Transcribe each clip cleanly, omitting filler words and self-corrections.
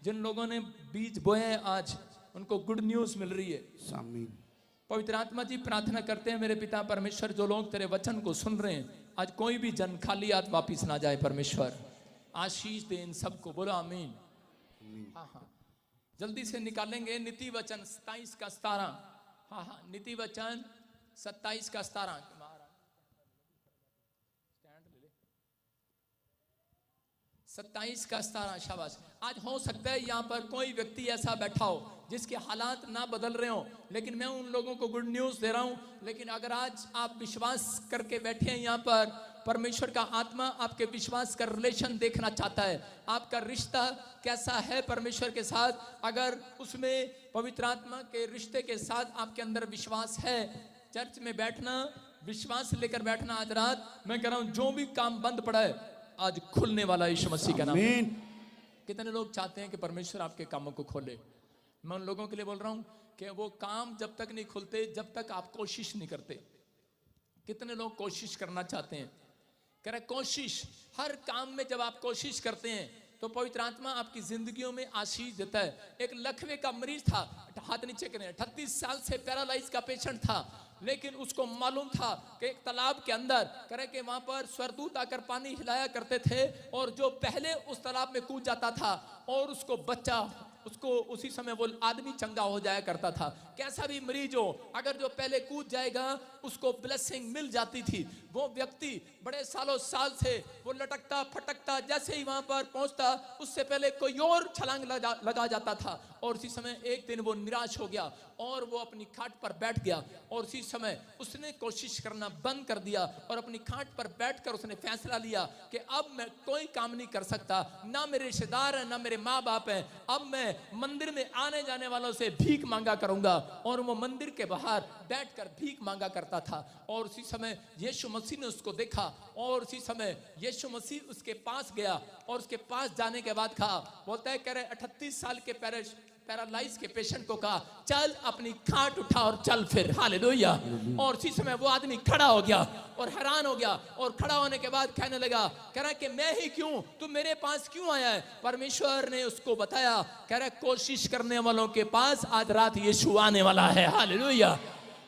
जिन लोगों ने बीज बोए हैं आज उनको गुड न्यूज मिल रही है। आमीन। पवित्र आत्मा जी प्रार्थना करते हैं मेरे पिता परमेश्वर, जो लोग तेरे वचन को सुन रहे हैं आज कोई भी जन खाली हाथ वापिस ना जाए। परमेश्वर आशीष दे इन सबको, बोलो आमीन। हाँ हाँ, जल्दी से निकालेंगे नीति वचन 27 का 17। हाँ हाँ, नीति वचन 27 का 17। 27 का 17। शाबाश। आज हो सकता है यहाँ पर कोई व्यक्ति ऐसा बैठा हो जिसके हालात ना बदल रहे हो, लेकिन मैं उन लोगों को गुड न्यूज दे रहा हूँ। लेकिन अगर आज आप विश्वास करके बैठे हैं यहाँ पर, परमेश्वर का आत्मा आपके विश्वास का रिलेशन देखना चाहता है। आपका रिश्ता कैसा है परमेश्वर के साथ, अगर उसमें पवित्र आत्मा के रिश्ते के साथ आपके अंदर विश्वास है, चर्च में बैठना, विश्वास लेकर बैठना। आज रात मैं कह रहा हूँ जो भी काम बंद पड़ा है आज खुलने वाला यीशु मसीह का नाम। कितने लोग चाहते हैं कि परमेश्वर आपके कामों को खोले? मैं उन लोगों के लिए बोल रहा हूं कि वो काम जब तक नहीं खुलते जब तक आप कोशिश नहीं करते। कितने लोग कोशिश करना चाहते हैं? कह रहे कोशिश, हर काम में जब आप कोशिश करते हैं तो पवित्र आत्मा आपकी जिंदगियों में आशीष देता है। एक लकवे का मरीज था, हाथ नीचे करें, 38 साल से पैरालाइज का पेशेंट था, लेकिन उसको मालूम था कि एक तालाब के अंदर करे कि वहां पर स्वर्गदूत आकर पानी हिलाया करते थे, और जो पहले उस तालाब में कूद जाता था और उसको बच्चा, उसको उसी समय वो आदमी चंगा हो जाया करता था। कैसा भी मरीज हो, अगर जो पहले कूद जाएगा उसको ब्लेसिंग मिल जाती थी। वो व्यक्ति बड़े सालों साल से वो लटकता फटकता, जैसे ही वहां पर पहुंचता उससे पहले कोई और छलांग लगा जाता था, और उसी समय एक दिन वो निराश हो गया और वो अपनी खाट पर बैठ गया, और उसी समय उसने कोशिश करना बंद कर दिया और अपनी खाट पर बैठकर उसने फैसला लिया कि अब मैं कोई काम नहीं कर सकता, ना मेरे रिश्तेदार हैं ना मेरे माँ बाप हैं, अब मैं मंदिर में आने जाने वालों से भीख मांगा करूंगा। और वो मंदिर के बाहर बैठकर भीख मांगा करता था, और उसी समय यीशु मसीह ने उसको देखा, और उसी समय यीशु मसीह उसके पास गया, और उसके पास जाने के बाद कहा, बोलता है, कह रहे 38 साल के पैरालाइज के पेशेंट को कहा, चल अपनी खाट उठा और चल फिर। हालेलुया। और उसी समय वो आदमी खड़ा हो गया और हैरान हो गया, और खड़ा होने के बाद कहने लगा, कह रहा कि मैं ही क्यों, तू मेरे पास क्यों आया है? परमेश्वर ने उसको बताया, कह रहा कोशिश करने वालों के पास आज रात यीशु आने वाला है। हालेलुया।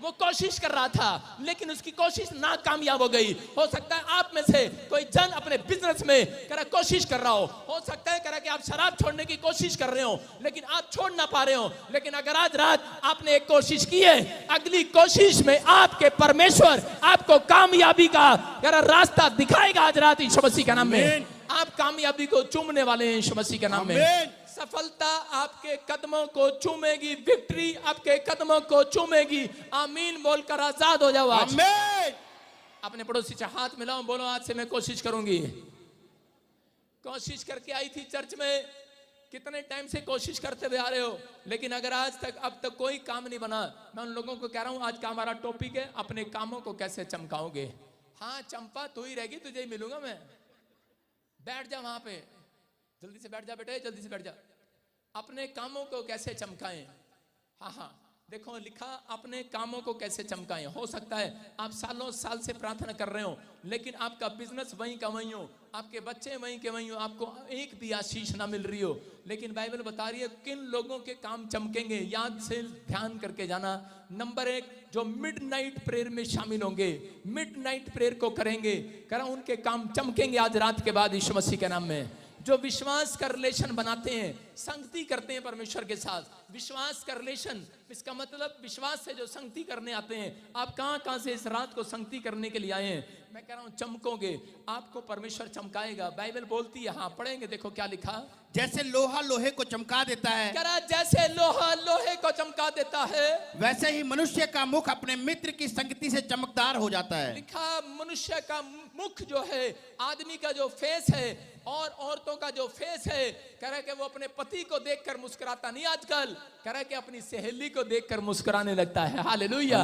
वो कोशिश कर रहा था लेकिन उसकी कोशिश नाकामयाब हो गई। हो सकता है आप में से कोई जन अपने बिजनेस में करा कोशिश कर रहा हो सकता है करा कि आप शराब छोड़ने की कोशिश कर रहे हो लेकिन आप छोड़ ना पा रहे हो, लेकिन अगर आज रात आपने एक कोशिश की है, अगली कोशिश में आपके परमेश्वर आपको कामयाबी का करा रास्ता दिखाएगा। आज रात यीशु मसीह के नाम में आप कामयाबी को चूमने वाले हैं यीशु मसीह के नाम में। सफलता आपके कदमों को चूमेगी, विक्ट्री आपके कदमों को चूमेगी। आमीन बोलकर आजाद हो जाओ। आमीन। अपने पड़ोसी से हाथ मिलाओ, बोलो आज से मैं कोशिश करूंगी। कोशिश करके आई थी चर्च में, कितने टाइम से कोशिश करते हुए आ रहे हो, लेकिन अगर आज तक अब तक कोई काम नहीं बना, मैं उन लोगों को कह रहा हूं आज का हमारा टॉपिक है, अपने कामों को कैसे चमकाओगे। हाँ चंपा तू ही रहेगी, तुझे ही मिलूंगा मैं। बैठ जा वहां पे, जल्दी से बैठ जा बेटे, जल्दी से बैठ जा। अपने कामों को कैसे चमकाएं। हाँ हाँ देखो लिखा, अपने कामों को कैसे चमकाएं। हो सकता है आप सालों साल से प्रार्थना कर रहे हो लेकिन आपका बिजनेस वहीं का वहीं हो, आपके बच्चे वहीं के वहीं हो, आपको एक भी आशीष ना मिल रही हो, लेकिन बाइबल बता रही है किन लोगों के काम चमकेंगे। याद से ध्यान करके जाना। नंबर 1, जो मिडनाइट प्रेयर में शामिल होंगे, मिडनाइट प्रेयर को करेंगे, करा उनके काम चमकेंगे आज रात के बाद यीशु मसीह के नाम में। जो विश्वास का रिलेशन बनाते हैं, संगति करते हैं परमेश्वर के साथ, विश्वास का रिलेशन, इसका मतलब विश्वास से जो संगति करने आते हैं। आप कहां से इस रात को संगति करने के लिए आए हैं, मैं कह रहा हूं चमकोगे, आपको परमेश्वर चमकाएगा। बाइबल बोलती है, हाँ पढ़ेंगे, देखो क्या लिखा, जैसे लोहा लोहे को चमका देता है, करा जैसे लोहा लोहे को चमका देता है, वैसे ही मनुष्य का मुख अपने मित्र की संगति से चमकदार हो जाता है। लिखा मनुष्य का मुख जो है, आदमी का जो फेस है और औरतों का जो फेस है, कह रहा है कि वो अपने पति को देखकर मुस्कुराता नहीं आजकल, कह रहा है कि अपनी सहेली को देखकर मुस्कुराने लगता है। हालेलुया।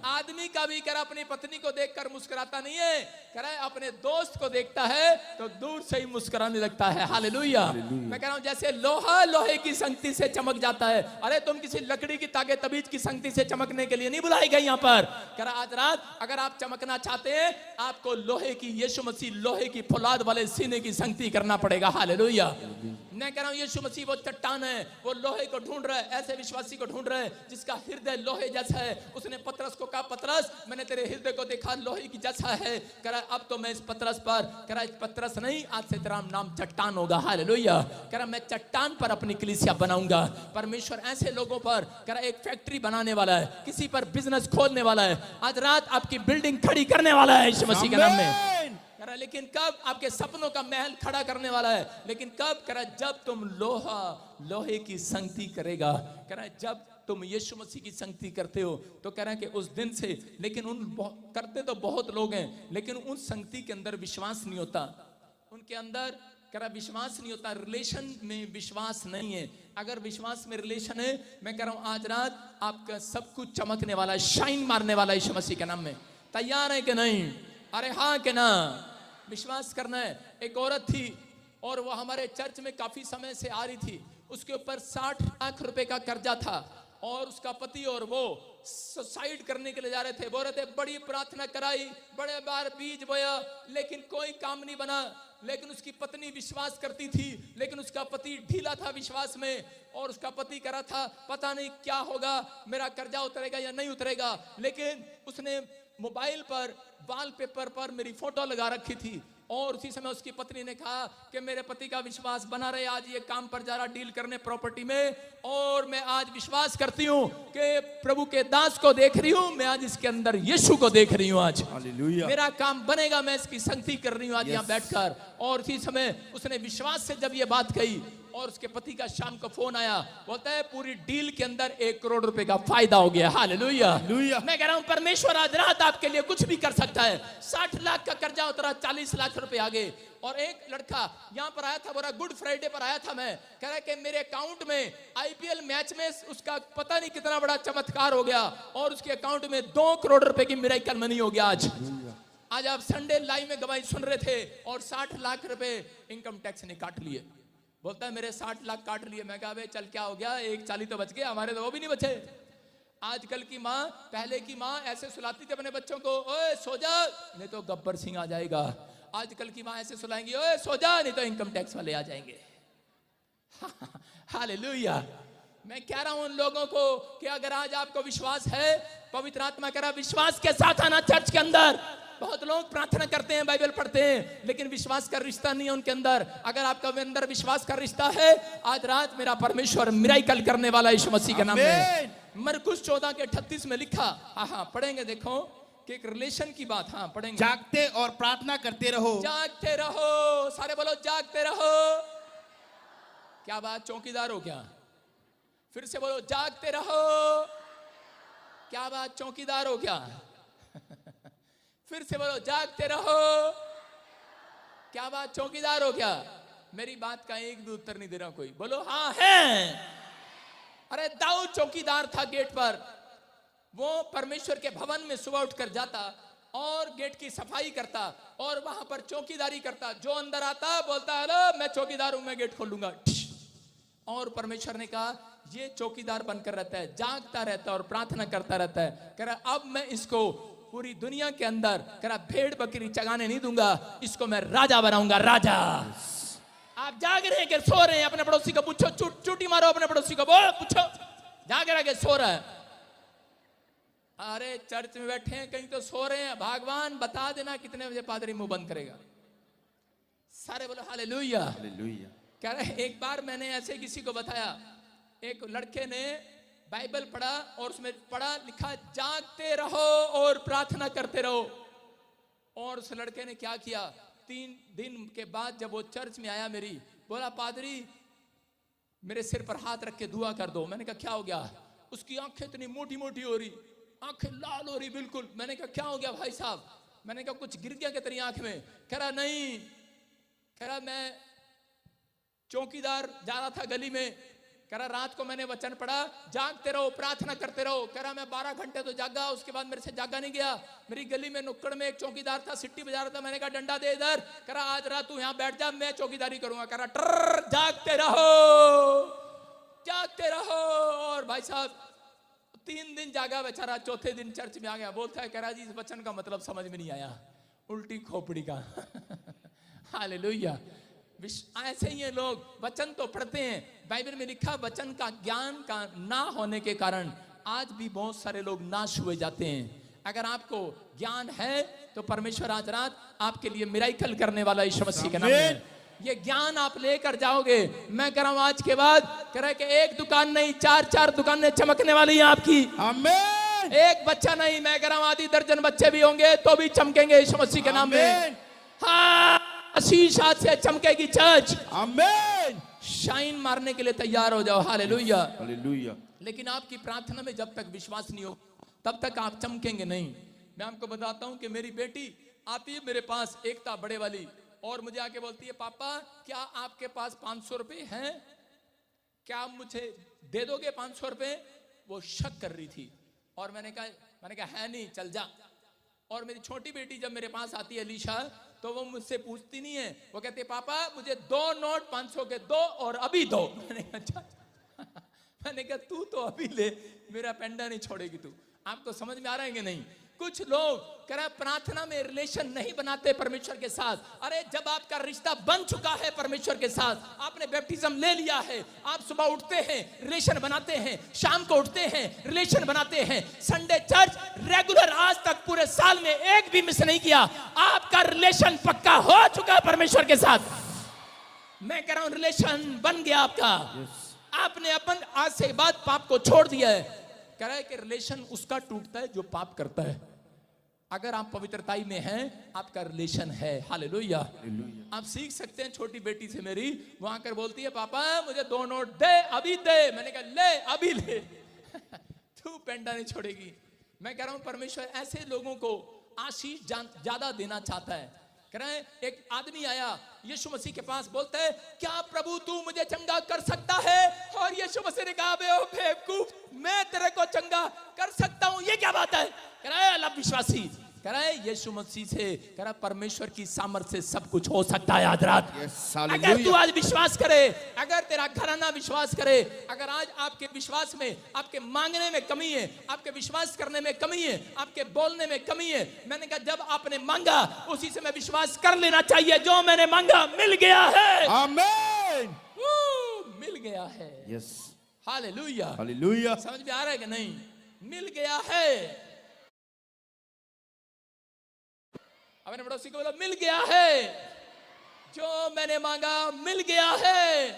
आदमी का भी कह रहा अपनी पत्नी को देखकर मुस्कुराता नहीं है, कह रहा है अपने दोस्त को देखता है तो दूर से ही मुस्कुराने लगता है। हालेलुया। मैं कह रहा हूं जैसे लोहा लोहे की संगति से चमक जाता है। अरे तुम किसी लकड़ी की ताकत तबीज की संगति से चमकने के लिए नहीं बुलाई गई यहाँ पर। कह रहा आज रात अगर आप चमकना चाहते हैं, आपको लोहे की, यीशु मसीह लोहे की फौलाद वाले सीने की संगति करना पड़ेगा। हालेलुया। मैं कह रहा हूं यीशु मसीह वो चट्टान है, वो लोहे को ढूंढ रहा है, ऐसे विश्वासी को ढूंढ रहा है जिसका हृदय लोहे जैसा है। उसने पतरस को कहा, पतरस मैंने तेरे हृदय को देखा, लोहे की जैसा है। कह रहा अब तो मैं इस पतरस पर, कह रहा पतरस नहीं, आज से तेरा नाम चट्टान होगा। हालेलुया। कह रहा मैं चट्टान पर अपनी कलीसिया बनाऊंगा। परमेश्वर ऐसे लोगों पर, कह रहा एक फैक्ट्री बनाने वाला है, किसी पर बिजनेस खोलने वाला है, आज रात आपकी बिल्डिंग खड़ी करने वाला है यीशु मसीह के नाम में। कह रहा लेकिन कब? आपके सपनों का महल खड़ा करने वाला है, लेकिन कब? कह रहा जब तुम लोहे की संगति करेगा। कह रहा जब तुम यीशु मसीह की संगति करते हो तो कह रहा है कि उस दिन से, लेकिन करते तो बहुत लोग हैं, लेकिन उन संगति के अंदर विश्वास नहीं होता, उनके अंदर कह रहा विश्वास नहीं होता, रिलेशन में विश्वास नहीं है। अगर विश्वास में रिलेशन है, मैं कह रहा हूं आज रात आपका सब कुछ चमकने वाला है, शाइन मारने वाला है यीशु मसीह के नाम में। तैयार है कि नहीं? अरे हाँ कि ना? विश्वास करना है। एक औरत थी और वो हमारे चर्च में काफी समय से आ रही थी, उसके ऊपर 60 लाख रुपए का कर्जा था और उसका पति और वो सुसाइड करने के लिए जा रहे थे। बोल रहे थे बड़ी प्रार्थना कराई, बड़े बार बीज बोया, लेकिन कोई काम नहीं बना। लेकिन उसकी पत्नी विश्वास करती थी, लेकिन उसका पति ढीला था विश्वास में, और उसका पति कह रहा था पता नहीं क्या होगा, मेरा कर्जा उतरेगा या नहीं उतरेगा। लेकिन उसने मोबाइल पर वॉलपेपर पर मेरी फोटो लगा रखी थी, और उसी समय उसकी पत्नी ने कहा कि मेरे पति का विश्वास बना रहे, आज ये काम पर जा रहा डील करने प्रॉपर्टी में, और मैं आज विश्वास करती हूँ कि प्रभु के दास को देख रही हूँ, मैं आज इसके अंदर यीशु को देख रही हूँ, आज हालेलुया मेरा काम बनेगा, मैं इसकी संगति कर रही हूँ आज यहाँ बैठकर। और उसी समय उसने विश्वास से जब ये बात कही, और उसके पति का शाम को फोन आया, बोलता है पूरी डील के अंदर 1 करोड़ रुपए का फायदा हो गया। हालेलुया। मैं कह रहा हूं परमेश्वर आज रात आपके लिए कुछ भी कर सकता है। 60 लाख का कर्जा उतरा, 40 लाख रुपए आ गए। और एक लड़का यहाँ पर आया था, बोला गुड फ्राइडे पर आया था, मैं कह रहा कि मेरे अकाउंट में आईपीएल मैच में उसका पता नहीं कितना बड़ा चमत्कार हो गया, और उसके अकाउंट में 2 करोड़ रुपए की मिरेकल मनी हो गया। आज आप संडे लाइव में गवाही सुन रहे थे, और 60 लाख रुपए इनकम टैक्स ने काट लिए। बोलता है मेरे 60 लाख काट लिए। मैं कहा बे चल क्या हो गया, 140 तो बच गया, हमारे तो वो भी नहीं बचे। आजकल की माँ, पहले की माँ ऐसे सुलाती थी अपने बच्चों को, ओए सो जा नहीं तो गब्बर सिंह आ जाएगा। आजकल की माँ ऐसे सुलाएंगी, ओए सो जा नहीं तो इनकम टैक्स वाले आ जाएंगे। हालेलुया। मैं कह रहा हूं उन लोगों को कि अगर आज आपको विश्वास है, पवित्र आत्मा कह रहा विश्वास के साथ आना चर्च के अंदर। बहुत लोग प्रार्थना करते हैं, बाइबल पढ़ते हैं, लेकिन विश्वास का रिश्ता नहीं है उनके अंदर। अगर आपका अंदर विश्वास का रिश्ता है, आज रात मेरा परमेश्वर मिराकल करने वाला यीशु मसीह के नाम में। मरकुस 14:38 में लिखा, हाँ पढ़ेंगे, देखो कि एक रिलेशन की बात, हाँ पढ़ेंगे। जागते और प्रार्थना करते रहो। जागते रहो, सारे बोलो जागते रहो। क्या बात, चौकीदार हो क्या? फिर से बोलो जागते रहो। क्या बात, चौकीदार हो क्या? फिर से बोलो जागते रहो। क्या बात, चौकीदार हो क्या? मेरी बात का एक भी उत्तर नहीं दे रहा कोई। बोलो हाँ है। अरे दाऊद चौकीदार था गेट पर, वो परमेश्वर के भवन में सुबह उठकर जाता और गेट की सफाई करता और वहां पर चौकीदारी करता। जो अंदर आता बोलता हेलो मैं चौकीदार हूं, मैं गेट खोलूंगा। और परमेश्वर ने कहा ये चौकीदार बनकर रहता है, जागता रहता है और प्रार्थना करता रहता है। कह रहा अब मैं इसको पूरी दुनिया के अंदर कह रहा भेड़ बकरी चगाने नहीं दूंगा, इसको मैं राजा बनाऊंगा, राजा। आप जाग रहे हैं कि सो रहे हैं? अपने पड़ोसी को पूछो, चूटी मारो अपने पड़ोसी को, बोल पूछो जाग रहा है सो रहा है? अरे चर्च में बैठे हैं, कहीं तो सो रहे हैं। भगवान बता देना कितने बजे पादरी मुंह बंद करेगा। सारे बोलो हालेलुया। हालेलुया। कह रहे एक बार मैंने ऐसे किसी को बताया, एक लड़के ने बाइबल पढ़ा और उसमें पढ़ा लिखा जागते रहो और प्रार्थना करते रहो। और उस लड़के ने क्या किया, 3 दिन के बाद जब वो चर्च में आया, मेरी बोला पादरी मेरे सिर पर हाथ रख के दुआ कर दो। मैंने कहा क्या हो गया? उसकी आंखें इतनी मोटी मोटी हो रही, आंखें लाल हो रही बिल्कुल। मैंने कहा क्या हो गया भाई साहब? मैंने कहा कुछ गिर गया क्या तेरी आंख में? कह रहा नहीं, कह रहा मैं चौकीदार जा रहा था गली में, कह रहा रात को मैंने वचन पढ़ा जागते रहो प्रार्थना करते रहो। कह रहा मैं 12 घंटे तो जागा, उसके बाद मेरे से जागा नहीं गया। मेरी गली में नुक्कड़ में एक चौकीदार था, सिट्टी बजा रहा था। मैंने कहा डंडा दे इधर। कह रहा आज रात तू यहाँ बैठ जा, मैं चौकीदारी करूंगा। कह रहा ट्र जागते रहो, जागते रहो। और भाई साहब 3 दिन जागा बेचारा, चौथे दिन चर्च में आ गया। बोलता है कह रहा जी इस वचन का मतलब समझ में नहीं आया, उल्टी खोपड़ी का। हालेलुया। ऐसे ही ये लोग वचन तो पढ़ते हैं, बाइबल में लिखा वचन का ज्ञान का ना होने के कारण आज भी बहुत सारे लोग नाश हुए जाते हैं। अगर आपको ज्ञान है तो परमेश्वर आज रात आपके लिए मिराइकल करने वाला यीशु मसीह के नाम में ये ज्ञान आप लेकर जाओगे। मैं कह रहा हूं आज के बाद कह रहा है कि एक दुकान नहीं, 4 दुकानें चमकने वाली हैं आपकी। आमीन। एक बच्चा नहीं, मैं कह रहा हूं आधी दर्जन बच्चे भी होंगे तो भी चमकेंगे यीशु मसीह के नाम में। हाँ, आशीष आज से चमकेगी चर्च। आमीन। शाइन मारने के लिए तैयार हो जाओ। Hallelujah, hallelujah. लेकिन आपकी प्रार्थना में जब तक विश्वास नहीं हो तब तक आप चमकेंगे नहीं। मैं आपको बताता हूं कि मेरी बेटी आती है मेरे पास, एकता बड़े वाली, और मुझे आके बोलती है पापा क्या आपके पास 500 रुपए हैं, क्या आप मुझे दे दोगे 500 रुपए। वो शक कर रही थी और मैंने कहा है नहीं, चल जा। और मेरी छोटी बेटी जब मेरे पास आती है अलीशा, तो वो मुझसे पूछती नहीं है, वो कहती है पापा मुझे 2 नोट 500 के दो और अभी दो। मैंने कहा तू तो अभी ले, मेरा पेंडा नहीं छोड़ेगी तू। आपको समझ में आ रहा है कि नहीं? कुछ लोग कह रहे प्रार्थना में रिलेशन नहीं बनाते परमेश्वर के साथ। अरे जब आपका रिश्ता बन चुका है परमेश्वर के साथ, आपने बैप्टिज्म ले लिया है, आप सुबह उठते हैं रिलेशन बनाते हैं, शाम को उठते हैं रिलेशन बनाते हैं, संडे चर्च रेगुलर आज तक पूरे साल में एक भी मिस नहीं किया, आपका रिलेशन पक्का हो चुका है परमेश्वर के साथ। मैं कह रहा हूं रिलेशन बन गया आपका। आपने अपन आज से बाद पाप को छोड़ दिया है। कह रहा है कि रिलेशन उसका टूटता है जो पाप करता है। अगर आप पवित्रताई में हैं, आपका रिलेशन है। हालेलुया। आप सीख सकते हैं छोटी बेटी से मेरी, वो आकर बोलती है पापा मुझे 2 नोट दे, अभी दे। मैंने कहा ले अभी ले। तू पेंडा नहीं छोड़ेगी। मैं कह रहा हूं परमेश्वर ऐसे लोगों को आशीष ज्यादा देना चाहता है। कह रहे हैं एक आदमी आया यीशु मसीह के पास, बोलता है क्या प्रभु तू मुझे चंगा कर सकता है। और यीशु मसीह ने कहा बेवकूफ, मैं तेरे को चंगा कर सकता हूं, ये क्या बात है। कह रहा है अल्लाह विश्वासी, कह रहा है यीशु मसीह से, कह रहा परमेश्वर की सामर्थ से सब कुछ हो सकता है आज रात। अगर तू आज विश्वास करे, अगर तेरा घराना विश्वास करे, अगर आज आपके विश्वास में, आपके मांगने में कमी है, आपके विश्वास करने में कमी है, आपके बोलने में कमी है, मैंने कहा जब आपने मांगा उसी से मैं विश्वास कर लेना चाहिए, जो मैंने मांगा मिल गया है। आमीन। मिल गया है। यस। हालेलुया। हालेलुया। समझ में आ रहा है कि नहीं? मिल गया है। अपने पड़ोसी को बोला मिल गया है, जो मैंने मांगा मिल गया है।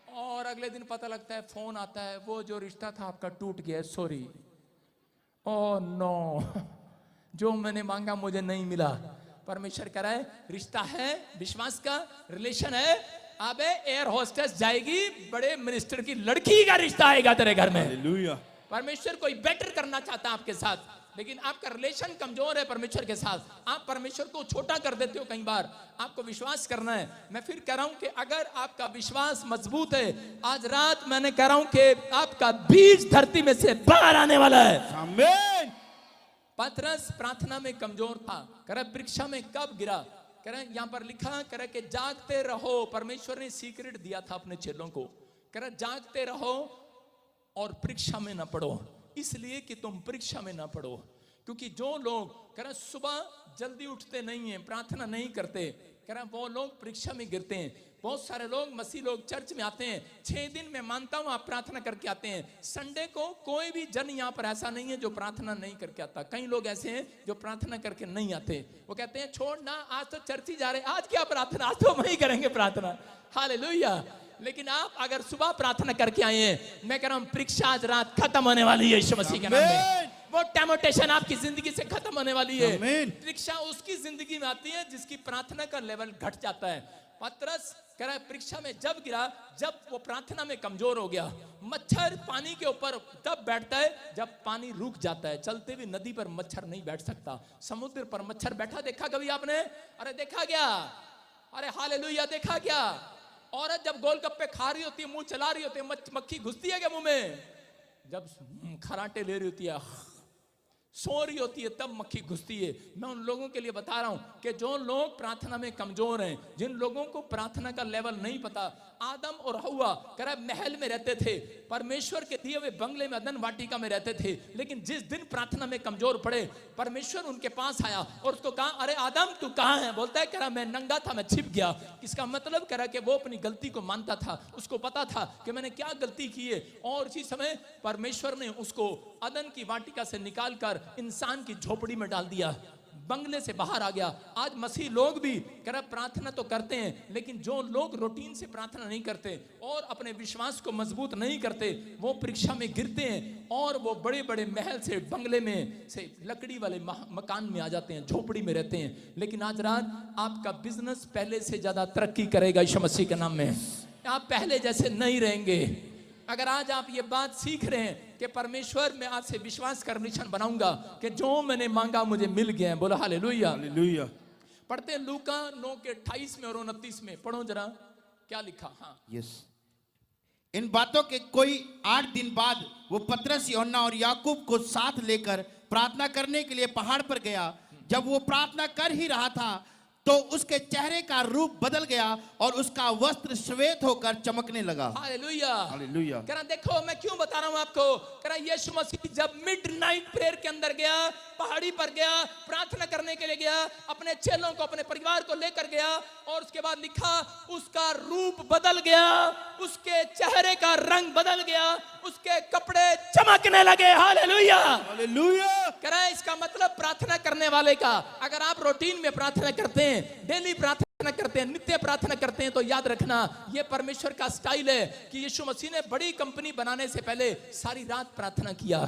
और अगले दिन पता लगता है, फोन आता है, वो जो रिश्ता था आपका टूट गया, सॉरी। ओह नो, जो मैंने मांगा मुझे नहीं मिला। परमेश्वर कह रहा है रिश्ता है, विश्वास का रिलेशन है। अबे एयर होस्टेस जाएगी, बड़े मिनिस्टर की लड़की का रिश्ता आएगा तेरे घर में। हालेलुया। परमेश्वर कोई बेटर करना चाहता है आपके साथ, लेकिन आपका रिलेशन कमजोर है परमेश्वर के साथ। आप परमेश्वर को छोटा कर देते हो। कई बार आपको विश्वास करना है। मैं फिर कह रहा हूं कि अगर आपका विश्वास मजबूत है, आज रात मैंने कह रहा हूं कि आपका बीज धरती में से बाहर आने वाला है। आमीन। पतरस प्रार्थना में कमजोर था। कह रहा परीक्षा में कब गिरा, कह रहा यहां पर लिखा, कह रहा कि जागते रहो। परमेश्वर ने सीक्रेट दिया था अपने चेलों को, कह रहा जागते रहो और परीक्षा में ना पड़ो, इसलिए कि तुम परीक्षा में ना पड़ो। क्योंकि जो लोग कह रहे सुबह जल्दी उठते नहीं हैं, प्रार्थना नहीं करते, कह रहे वो लोग परीक्षा में गिरते हैं। बहुत सारे लोग मसीह लोग चर्च में आते हैं, 6 दिन में मानता हूं आप प्रार्थना करके आते हैं। संडे को कोई भी जन यहां पर ऐसा नहीं है जो प्रार्थना नहीं करके आता। कई लोग ऐसे हैं जो प्रार्थना करके नहीं आते। वो कहते हैं छोड़ ना, आज तो चर्च ही जा रहे, आज क्या प्रार्थना, आज तो वही करेंगे प्रार्थना। हालेलुया। लेकिन आप अगर सुबह प्रार्थना करके आए हैं, मैं कह रहा हूं परीक्षा आज रात खत्म होने वाली है यीशु मसीह के नाम में। वो टेम्पटेशन आपकी जिंदगी से खत्म होने वाली है। परीक्षा उसकी जिंदगी में आती है जिसकी प्रार्थना का लेवल घट जाता है। पतरस कह रहा है परीक्षा में जब गिरा, जब वो प्रार्थना में कमजोर हो गया। मच्छर पानी के ऊपर तब बैठता है जब पानी रुक जाता है। चलते हुए नदी पर मच्छर नहीं बैठ सकता। समुद्र पर मच्छर बैठा देखा कभी आपने? अरे देखा क्या? अरे हालेलुया, देखा क्या? औरत जब गोलगप्पे खा रही होती है, मुंह चला रही होती है, मक्खी घुसती है क्या मुंह में? जब खराटे ले रही होती है, सो रही होती है, तब मक्खी घुसती है। मैं उन लोगों के लिए बता रहा हूं कि जो लोग प्रार्थना में कमजोर हैं, जिन लोगों को प्रार्थना का लेवल नहीं पता, आदम और हवा कह रहा महल में रहते थे, परमेश्वर के दिए हुए बंगले में अदन वाटिका में रहते थे, लेकिन जिस दिन प्रार्थना में कमजोर पड़े परमेश्वर उनके पास आया और उसको कहा अरे आदम तू कहाँ है? बोलता है कह रहा मैं नंगा था, मैं छिप गया। इसका मतलब कह रहा कि वो अपनी गलती को मानता था, उसको पता था कि मैंने क्या गलती की है, और इसी समय परमेश्वर ने उसको अदन की वाटिका से निकालकर इंसान की झोपड़ी में डाल दिया, बंगले से बाहर आ गया। आज मसीह लोग भी कह रहा प्रार्थना तो करते हैं, लेकिन जो लोग रूटीन से प्रार्थना नहीं करते और अपने विश्वास को मजबूत नहीं करते, वो परीक्षा में गिरते हैं और वो बड़े बड़े महल से, बंगले में से, लकड़ी वाले मकान में आ जाते हैं, झोपड़ी में रहते हैं। लेकिन आज रात आपका बिजनेस पहले से ज्यादा तरक्की करेगा यीशु मसीह के नाम में। आप पहले जैसे नहीं रहेंगे। अगर आज आप ये बात सीख रहे हैं कि परमेश्वर मैं आज से विश्वास का निशान बनाऊंगा कि जो मैंने मांगा मुझे मिल गया है, बोलो हालेलुया। हालेलुया। पढ़ते हैं लूका 9 के 28 में और 29 में, पढ़ो जरा क्या लिखा। हाँ यस। इन बातों के कोई 8 दिन बाद वो पतरस, यूहन्ना और याकूब को साथ लेकर प्रार्थना करने के लिए पहाड़ पर गया। जब वो प्रार्थना कर ही रहा था तो उसके चेहरे का रूप बदल गया और उसका वस्त्र श्वेत होकर चमकने लगा। Hallelujah hallelujah. कह रहा देखो मैं क्यों बता रहा हूं आपको, कह रहा यीशु मसीह जब मिडनाइट प्रेयर के अंदर गया, पहाड़ी पर गया, प्रार्थना करने के लिए गया, अपने चेलों को, अपने परिवार को लेकर गया, और उसके बाद लिखा उसका रूप बदल गया, उसके चेहरे का रंग बदल गया, उसके कपड़े चमकने लगे। Hallelujah hallelujah. कह रहा है इसका मतलब प्रार्थना करने वाले का, अगर आप रूटीन में प्रार्थना करते हैं, डेली प्रार्थना करते हैं, नित्य प्रार्थना करते हैं, तो याद रखना ये परमेश्वर का स्टाइल है कि यीशु मसीह ने बड़ी कंपनी बनाने से पहले सारी रात प्रार्थना किया।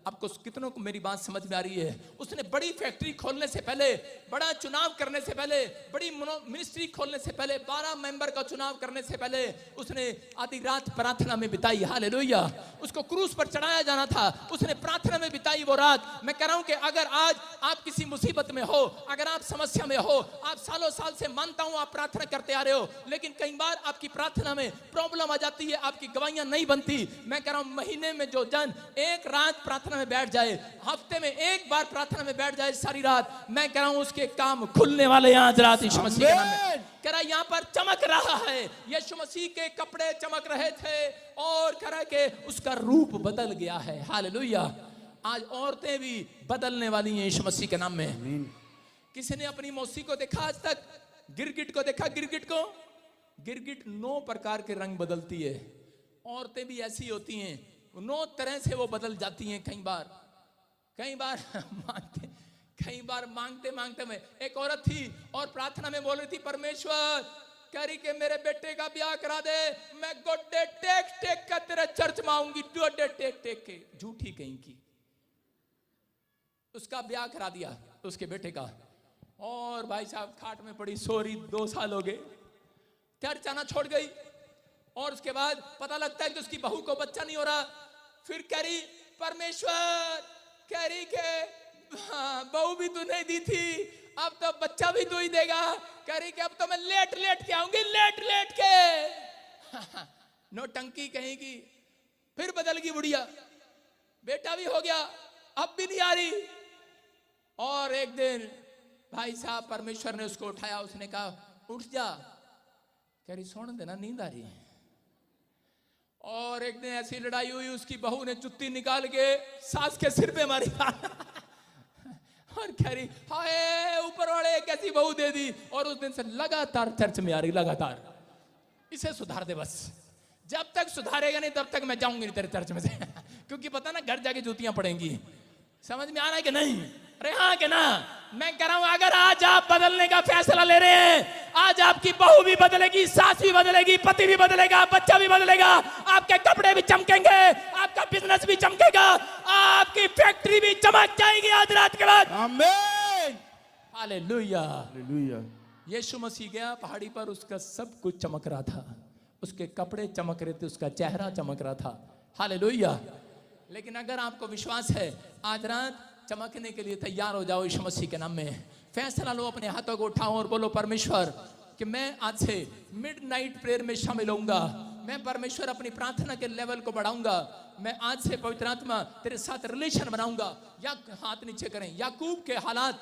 आपको कितनों को मेरी बात समझ में आ रही है? उसने बड़ी फैक्ट्री खोलने से पहले, बड़ा चुनाव करने से पहले, बड़ी मिनिस्ट्री खोलने से पहले, 12 मेंबर का चुनाव करने से पहले उसने आधी रात प्रार्थना में बिताई। हालेलुया। उसको क्रूस पर चढ़ाया जाना था, उसने प्रार्थना में बिताई वो रात। मैं कह रहा हूं कि अगर आज आप किसी मुसीबत में हो, अगर आप समस्या में हो, आप सालों साल से मानता हूं आप प्रार्थना करते आ रहे हो, लेकिन कई बार आपकी प्रार्थना में प्रॉब्लम आ जाती है, आपकी गवाहियां नहीं बनती। मैं कह रहा हूं महीने में जो जन एक रात प्रार्थना में बैठ जाए, हफ्ते में एक बार प्रार्थना में बैठ जाए सारी रात, मैं कह रहा हूं उसके काम खुलने वाले हैं आज रात यीशु मसीह के नाम में। कह रहा यहां पर चमक रहा है, यीशु मसीह के कपड़े चमक रहे थे और कह रहा कि उसका रूप बदल गया है। हालेलुया। आज औरतें भी बदलने वाली हैं यीशु मसीह के नाम में। किसी ने अपनी मौसी को देखा आज तक? गिरगिट को देखा? गिरगिट को, गिरगिट 9 प्रकार के रंग बदलती है। औरतें भी ऐसी होती हैं, 9 तरह से वो बदल जाती हैं। कई बार मांगते में एक औरत थी और प्रार्थना में बोल रही थी, परमेश्वर कह रही कि मेरे बेटे का ब्याह करा दे, मैं गोड्डे टेक कर तेरे चर्च में आऊंगी, गोड्डे टेक के। झूठी कहीं की। उसका ब्याह करा दिया उसके बेटे का, और भाई साहब खाट में पड़ी, सोरी 2 साल हो गए, चर्च आना छोड़ गई। और उसके बाद पता लगता है कि उसकी बहू को बच्चा नहीं हो रहा। फिर कह रही परमेश्वर, कह रही के बहू भी तू नहीं दी थी, अब तो बच्चा भी तू ही देगा। कह रही कि अब तो मैं लेट के आऊंगी, लेट के। नौटंकी कहेगी। फिर बदल गई बुढ़िया, बेटा भी हो गया, अब भी नहीं आ रही। और एक दिन भाई साहब परमेश्वर ने उसको उठाया, उसने कहा उठ जा। कह रही सोने देना, नींद आ रही है। और एक दिन ऐसी लड़ाई हुई, उसकी बहू ने जुत्ती निकाल के सास के सिर पे मारी। और कह रही हाय ऊपर वाले कैसी बहू दे दी। और उस दिन से लगातार चर्च में आ रही, लगातार। इसे सुधार दे बस, जब तक सुधारेगा नहीं तब तक मैं जाऊंगी नहीं तेरे चर्च में से। क्योंकि पता ना घर जाके जूतियां पड़ेंगी। समझ में आ रहा है कि नहीं? अरे हाँ कि ना? मैं कह रहा हूं अगर आज आप बदलने का फैसला ले रहे हैं, आज आपकी बहू भी बदलेगी, सास भी बदलेगी, पति भी बदलेगा, बच्चा भी बदलेगा, आपके कपड़े भी चमकेंगे, आपका बिजनेस भी चमकेगा, आपकी फैक्ट्री भी चमक जाएगी आज रात के बाद। आमीन। हालेलुया। हालेलुया। यीशु मसीह गया पहाड़ी पर, उसका सब कुछ चमक रहा था, उसके कपड़े चमक रहे थे, उसका चेहरा चमक रहा था। हालेलुया। लेकिन अगर आपको विश्वास है, आज रात चमकने के लिए तैयार हो जाओ यीशु मसीह के नाम में। फैसला लो, अपने हाथों को उठाओ और बोलो परमेश्वर कि मैं आज से मिडनाइट प्रेयर में शामिल होऊंगा। मैं परमेश्वर अपनी प्रार्थना के लेवल को बढ़ाऊंगा। मैं आज से पवित्र आत्मा तेरे साथ रिलेशन बनाऊंगा। या हाथ नीचे करें। याकूब के हालात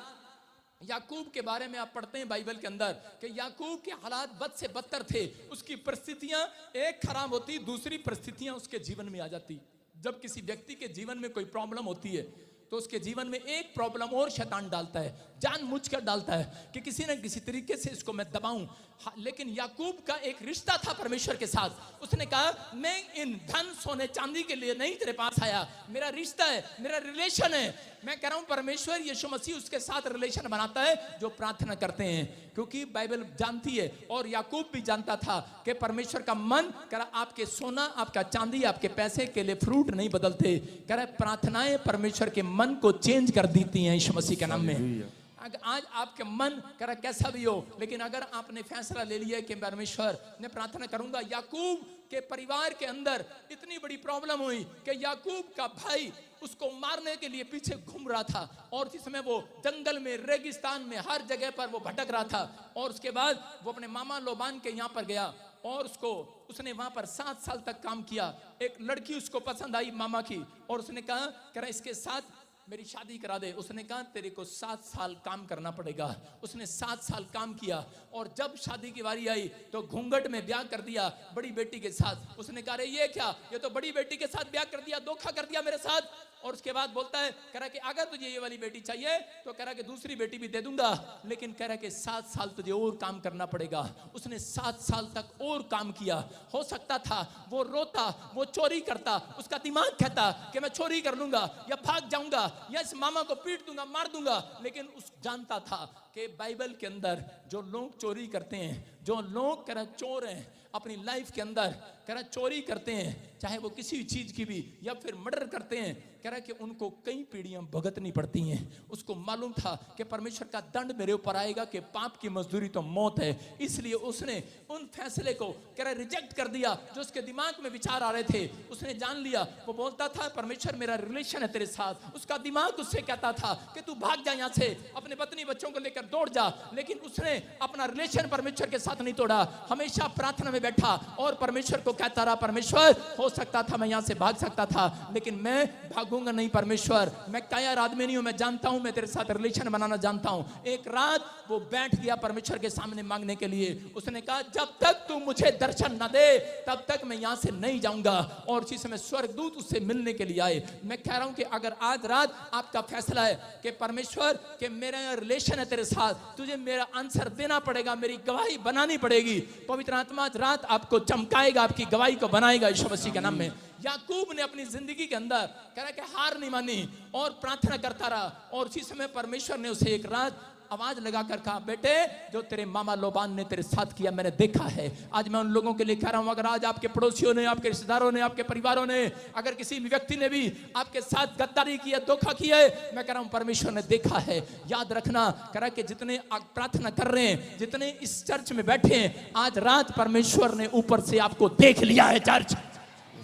याकूब के बारे में आप पढ़ते हैं बाइबल के अंदर कि याकूब के हालात बद से बदतर थे। उसकी परिस्थितियां एक खराब होती, दूसरी परिस्थितियां उसके जीवन में आ जाती। जब किसी व्यक्ति के जीवन में कोई प्रॉब्लम होती है तो उसके जीवन में एक प्रॉब्लम और शैतान डालता है, जानबूझकर डालता है कि किसी न किसी तरीके से इसको मैं दबाऊं। लेकिन याकूब का एक रिश्ता था परमेश्वर के साथ। उसने कहा मैं इन धन सोने चांदी के लिए नहीं तेरे पास आया, मेरा रिश्ता है, मेरा रिलेशन है। मैं कह रहा हूं परमेश्वर यीशु मसीह उसके साथ रिलेशन बनाता है जो प्रार्थना करते हैं, क्योंकि बाइबल जानती है और याकूब भी जानता था कि परमेश्वर का मन कह रहा आपके सोना, आपका चांदी, आपके पैसे के लिए फ्रूट नहीं बदलते। कह रहा प्रार्थनाएं परमेश्वर के मन को चेंज कर देती हैं यीशु मसीह के नाम में। अगर आज आपके मन कर कैसा भी हो, लेकिन अगर आपने फैसला ले लिया कि परमेश्वर मैं प्रार्थना करूंगा। याकूब के परिवार के अंदर इतनी बड़ी प्रॉब्लम हुई कि याकूब का भाई उसको मारने के लिए पीछे घूम रहा था और जिसमें वो जंगल में, रेगिस्तान में, हर जगह पर वो भटक रहा था। और उसके बाद वो अपने मामा लोबान के यहाँ पर गया और उसने वहां पर 7 साल तक काम किया। एक लड़की उसको पसंद आई मामा की और उसने कहा इसके साथ मेरी शादी करा दे। उसने कहा तेरे को 7 साल काम करना पड़ेगा। उसने 7 साल काम किया और जब शादी की बारी आई तो घूंघट में ब्याह कर दिया बड़ी बेटी के साथ। उसने कहा ये क्या, ये तो बड़ी बेटी के साथ ब्याह कर दिया, धोखा कर दिया मेरे साथ। और उसके बाद बोलता है कह रहा कि अगर तुझे ये वाली बेटी चाहिए तो कह रहा कि दूसरी बेटी भी दे दूंगा, लेकिन कह रहा कि 7 साल तुझे और काम करना पड़ेगा। उसने 7 साल तक और काम किया। हो सकता था वो रोता, वो चोरी करता, उसका दिमाग कहता कि मैं चोरी कर लूंगा या भाग जाऊंगा या इस मामा को पीट दूंगा, मार दूंगा, लेकिन उस जानता था कि बाइबल के अंदर जो लोग चोरी करते हैं, जो लोग कह रहा चोर हैं अपनी लाइफ के अंदर, कह रहा चोरी करते हैं चाहे वो किसी चीज की भी, या फिर मर्डर करते हैं, कह रहा कि उनको कई पीढ़ियां भुगतनी पड़ती हैं। उसको मालूम था कि परमेश्वर का दंड मेरे ऊपर आएगा कि पाप की मजदूरी तो मौत है। इसलिए उसने उन फैसले को कह रहा रिजेक्ट कर दिया जो उसके दिमाग में विचार आ रहे थे। उसने जान लिया, वो बोलता था परमेश्वर मेरा रिलेशन है तेरे साथ। उसका दिमाग उससे कहता था कि तू भाग जा यहाँ से, अपने पत्नी बच्चों को लेकर दौड़ जा, लेकिन उसने अपना रिलेशन परमेश्वर के साथ नहीं तोड़ा। हमेशा प्रार्थना में बैठा और परमेश्वर को कहता रहा परमेश्वर हो सकता था मैं यहाँ से भाग सकता था, लेकिन मैं भागूंगा नहीं परमेश्वर, मैं कायर आदमी नहीं हूं, मैं जानता हूं मैं तेरे साथ रिलेशन बनाना जानता हूं। एक रात वो बैठ गया परमेश्वर के सामने मांगने के लिए। उसने कहा जब तक तू मुझे दर्शन न दे तब तक मैं यहां से नहीं जाऊंगा। और उसी समय स्वर्गदूत उससे मिलने के लिए आए। मैं कह रहा हूं कि अगर आज रात आपका फैसला है कि परमेश्वर के मेरा रिलेशन है तेरे साथ, तुझे मेरा आंसर देना पड़ेगा, मेरी गवाही बनानी पड़ेगी। पवित्र आत्मा आज रात आपको चमकाएगा, आपकी गवाही को बनाएगा यीशु मसीह के नाम में। याकूब ने अपनी जिंदगी के अंदर कह रहा कि हार नहीं मानी और प्रार्थना करता रहा। और उसी समय परमेश्वर ने उसे एक रात आवाज लगाकर कहा बेटे जो तेरे मामा लोबान ने तेरे साथ किया मैंने देखा है। आज मैं उन लोगों के लिए कह रहा हूं, अगर आज आपके पड़ोसियों ने, आपके रिश्तेदारों ने, आपके परिवारों ने, अगर किसी व्यक्ति ने भी आपके साथ गद्दारी की है, धोखा किया है, मैं कह रहा हूं परमेश्वर ने देखा है। याद रखना कह रहा कि जितने प्रार्थना कर रहे हैं, जितने इस चर्च में बैठे हैं, आज रात परमेश्वर ने ऊपर से आपको देख लिया है। चर्च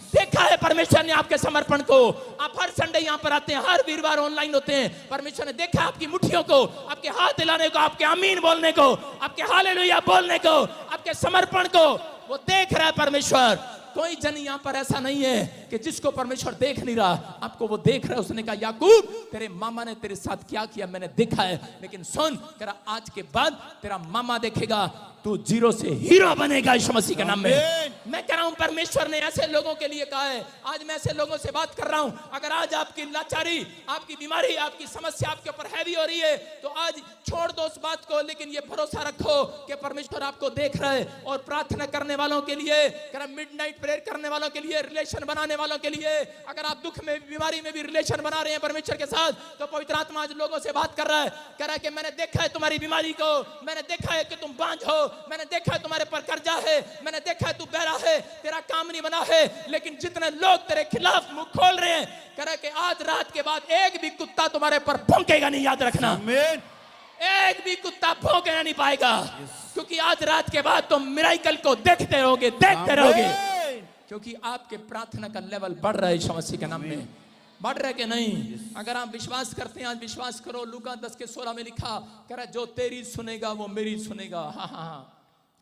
देखा है परमेश्वर ने आपके समर्पण को। आप हर संडे यहाँ पर आते हैं, हर वीरवार ऑनलाइन होते हैं। परमेश्वर ने देखा आपकी मुट्ठियों को, आपके हाथ हिलाने को, आपके आमीन बोलने को, आपके हालेलुया बोलने को, आपके समर्पण को वो देख रहा है परमेश्वर। कोई जन यहाँ पर ऐसा नहीं है कि जिसको परमेश्वर देख नहीं रहा, आपको वो देख रहा है। उसने कहा याकूब तेरे मामा ने तेरे साथ क्या किया मैंने देखा है, लेकिन सुन कह रहा आज के बाद तेरा मामा देखेगा, तू जीरो से हीरो बनेगा यीशु मसीह के नाम में। मैं कह रहा हूं परमेश्वर ने ऐसे लोगों के लिए कहा है। आज मैं ऐसे लोगों से बात कर रहा हूं, अगर आज आपकी लाचारी, आपकी बीमारी, आपकी समस्या आपके ऊपर हैवी हो रही है तो आज छोड़ दो उस बात को, लेकिन ये भरोसा रखो कि परमेश्वर आपको देख रहा है। और प्रार्थना करने वालों के लिए, मिडनाइट प्रेयर करने वालों के लिए, रिलेशन बनाने वालों के लिए, अगर आप दुख में, बीमारी में भी रिलेशन बना रहे हैं परमेश्वर के साथ, तो पवित्र आत्मा आज लोगों से बात कर रहा है। कह रहा है कि मैंने देखा है तुम्हारी बीमारी को, मैंने देखा है कि तुम बांझ हो, मैंने देखा है तुम्हारे पर कर्जा है, मैंने देखा है तू बहरा है, तेरा काम नहीं बना है, लेकिन जितने लोग तेरे खिलाफ मुंह खोल रहे हैं, कह रहा है कि आज रात के बाद एक भी कुत्ता तुम्हारे पर भौंकेगा नहीं। याद रखना, एक भी कुत्ता भौंकना नहीं पाएगा, क्योंकि आज रात के बाद तुम मिराकल को देखते रहोगे, देखते रहोगे, क्योंकि आपके प्रार्थना का लेवल बढ़ रहा है यीशु मसीह के नाम में। बढ़ रहा है कि नहीं? अगर आप विश्वास करते हैं आज विश्वास करो। लूका 10:16 में लिखा, कह रहा जो तेरी सुनेगा वो मेरी सुनेगा। हाँ हाँ हाँ,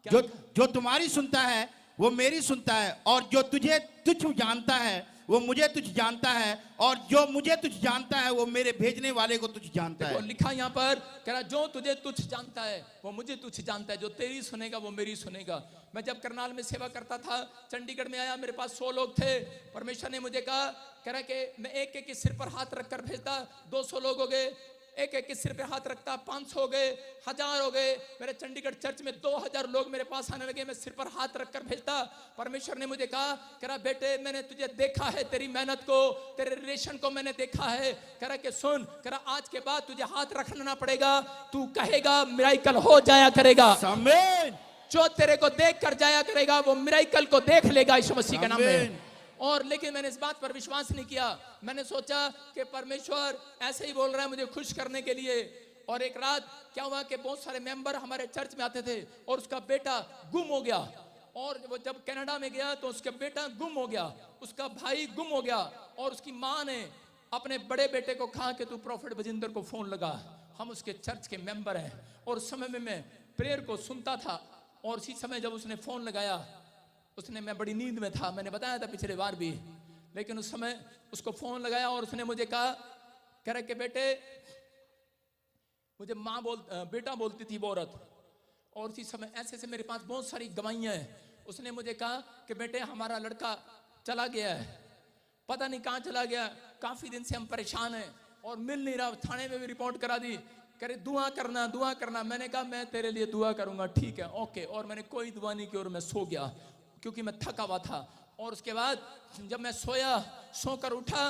जो तुम्हारी सुनता है वो मेरी सुनता है, और जो तुझे तुझ जानता है वो मुझे तुझ जानता है, और जो मुझे तुझ जानता है वो मेरे भेजने वाले को तुझ जानता देखो है। लिखा यहाँ पर, कह रहा जो तुझे तुझ जानता है वो मुझे तुझ जानता है, जो तेरी सुनेगा वो मेरी सुनेगा। मैं जब करनाल में सेवा करता था, चंडीगढ़ में आया, मेरे पास 100 लोग थे। परमेश्वर ने मुझे कहा, कह रहा कि मैं एक एक के सिर पर हाथ रखकर भेजता, 200 लोग हो गए। एक एक के सिर पे हाथ रखता, 500 हो गए, 1000 हो गए। मेरे चंडीगढ़ चर्च में 2000 लोग मेरे पास आने लगे, मैं सिर पर हाथ रखकर भेजता। परमेश्वर ने मुझे कहा, कह रहा बेटे मैंने तुझे देखा है, तेरी मेहनत को, तेरे रिलेशन को मैंने देखा है। कह रहा कि सुन, कह रहा आज के बाद तुझे हाथ रखना पड़ेगा, तू कहेगा मिराकल हो जाया करेगा। आमीन। जो तेरे को देख कर जाया करेगा वो मिराकल को देख लेगा यीशु मसीह के नाम में। आमीन। और लेकिन मैंने इस बात पर विश्वास नहीं किया। मैंने सोचा कि परमेश्वर ऐसे ही बोल रहा है मुझे खुश करने के लिए। और एक रात क्या हुआ कि बहुत सारे मेंबर हमारे चर्च में आते थे और उसका बेटा गुम हो गया। और वो जब कनाडा में गया तो उसका बेटा गुम हो गया, उसका भाई गुम हो गया। और उसकी माँ ने अपने बड़े बेटे को कहा कि तू प्रॉफिट बजिंदर को फोन लगा, हम उसके चर्च के मेंबर हैं। और उस समय में मैं प्रेयर को सुनता था, और उसी समय जब उसने फोन लगाया, मैं बड़ी नींद में था, मैंने बताया था पिछले बार भी, लेकिन उस समय उसको फोन लगाया और उसने मुझे कहा, कह रहा कि बेटे, मुझे बेटा बोलती थी वो औरत। और उसी समय ऐसे से मेरे पास बहुत सारी गवाहियां हैं। उसने मुझे कहा कि बेटे हमारा लड़का चला गया है, पता नहीं कहाँ चला गया, काफी दिन से हम परेशान हैं और मिल नहीं रहा। थाने में भी रिपोर्ट करा दी, कह रहे दुआ करना दुआ करना। मैंने कहा मैं तेरे लिए दुआ करूंगा, ठीक है ओके। और मैंने कोई दुआ नहीं की और मैं सो गया क्योंकि मैं थका हुआ था। और उसके बाद जब मैं सोकर उठा,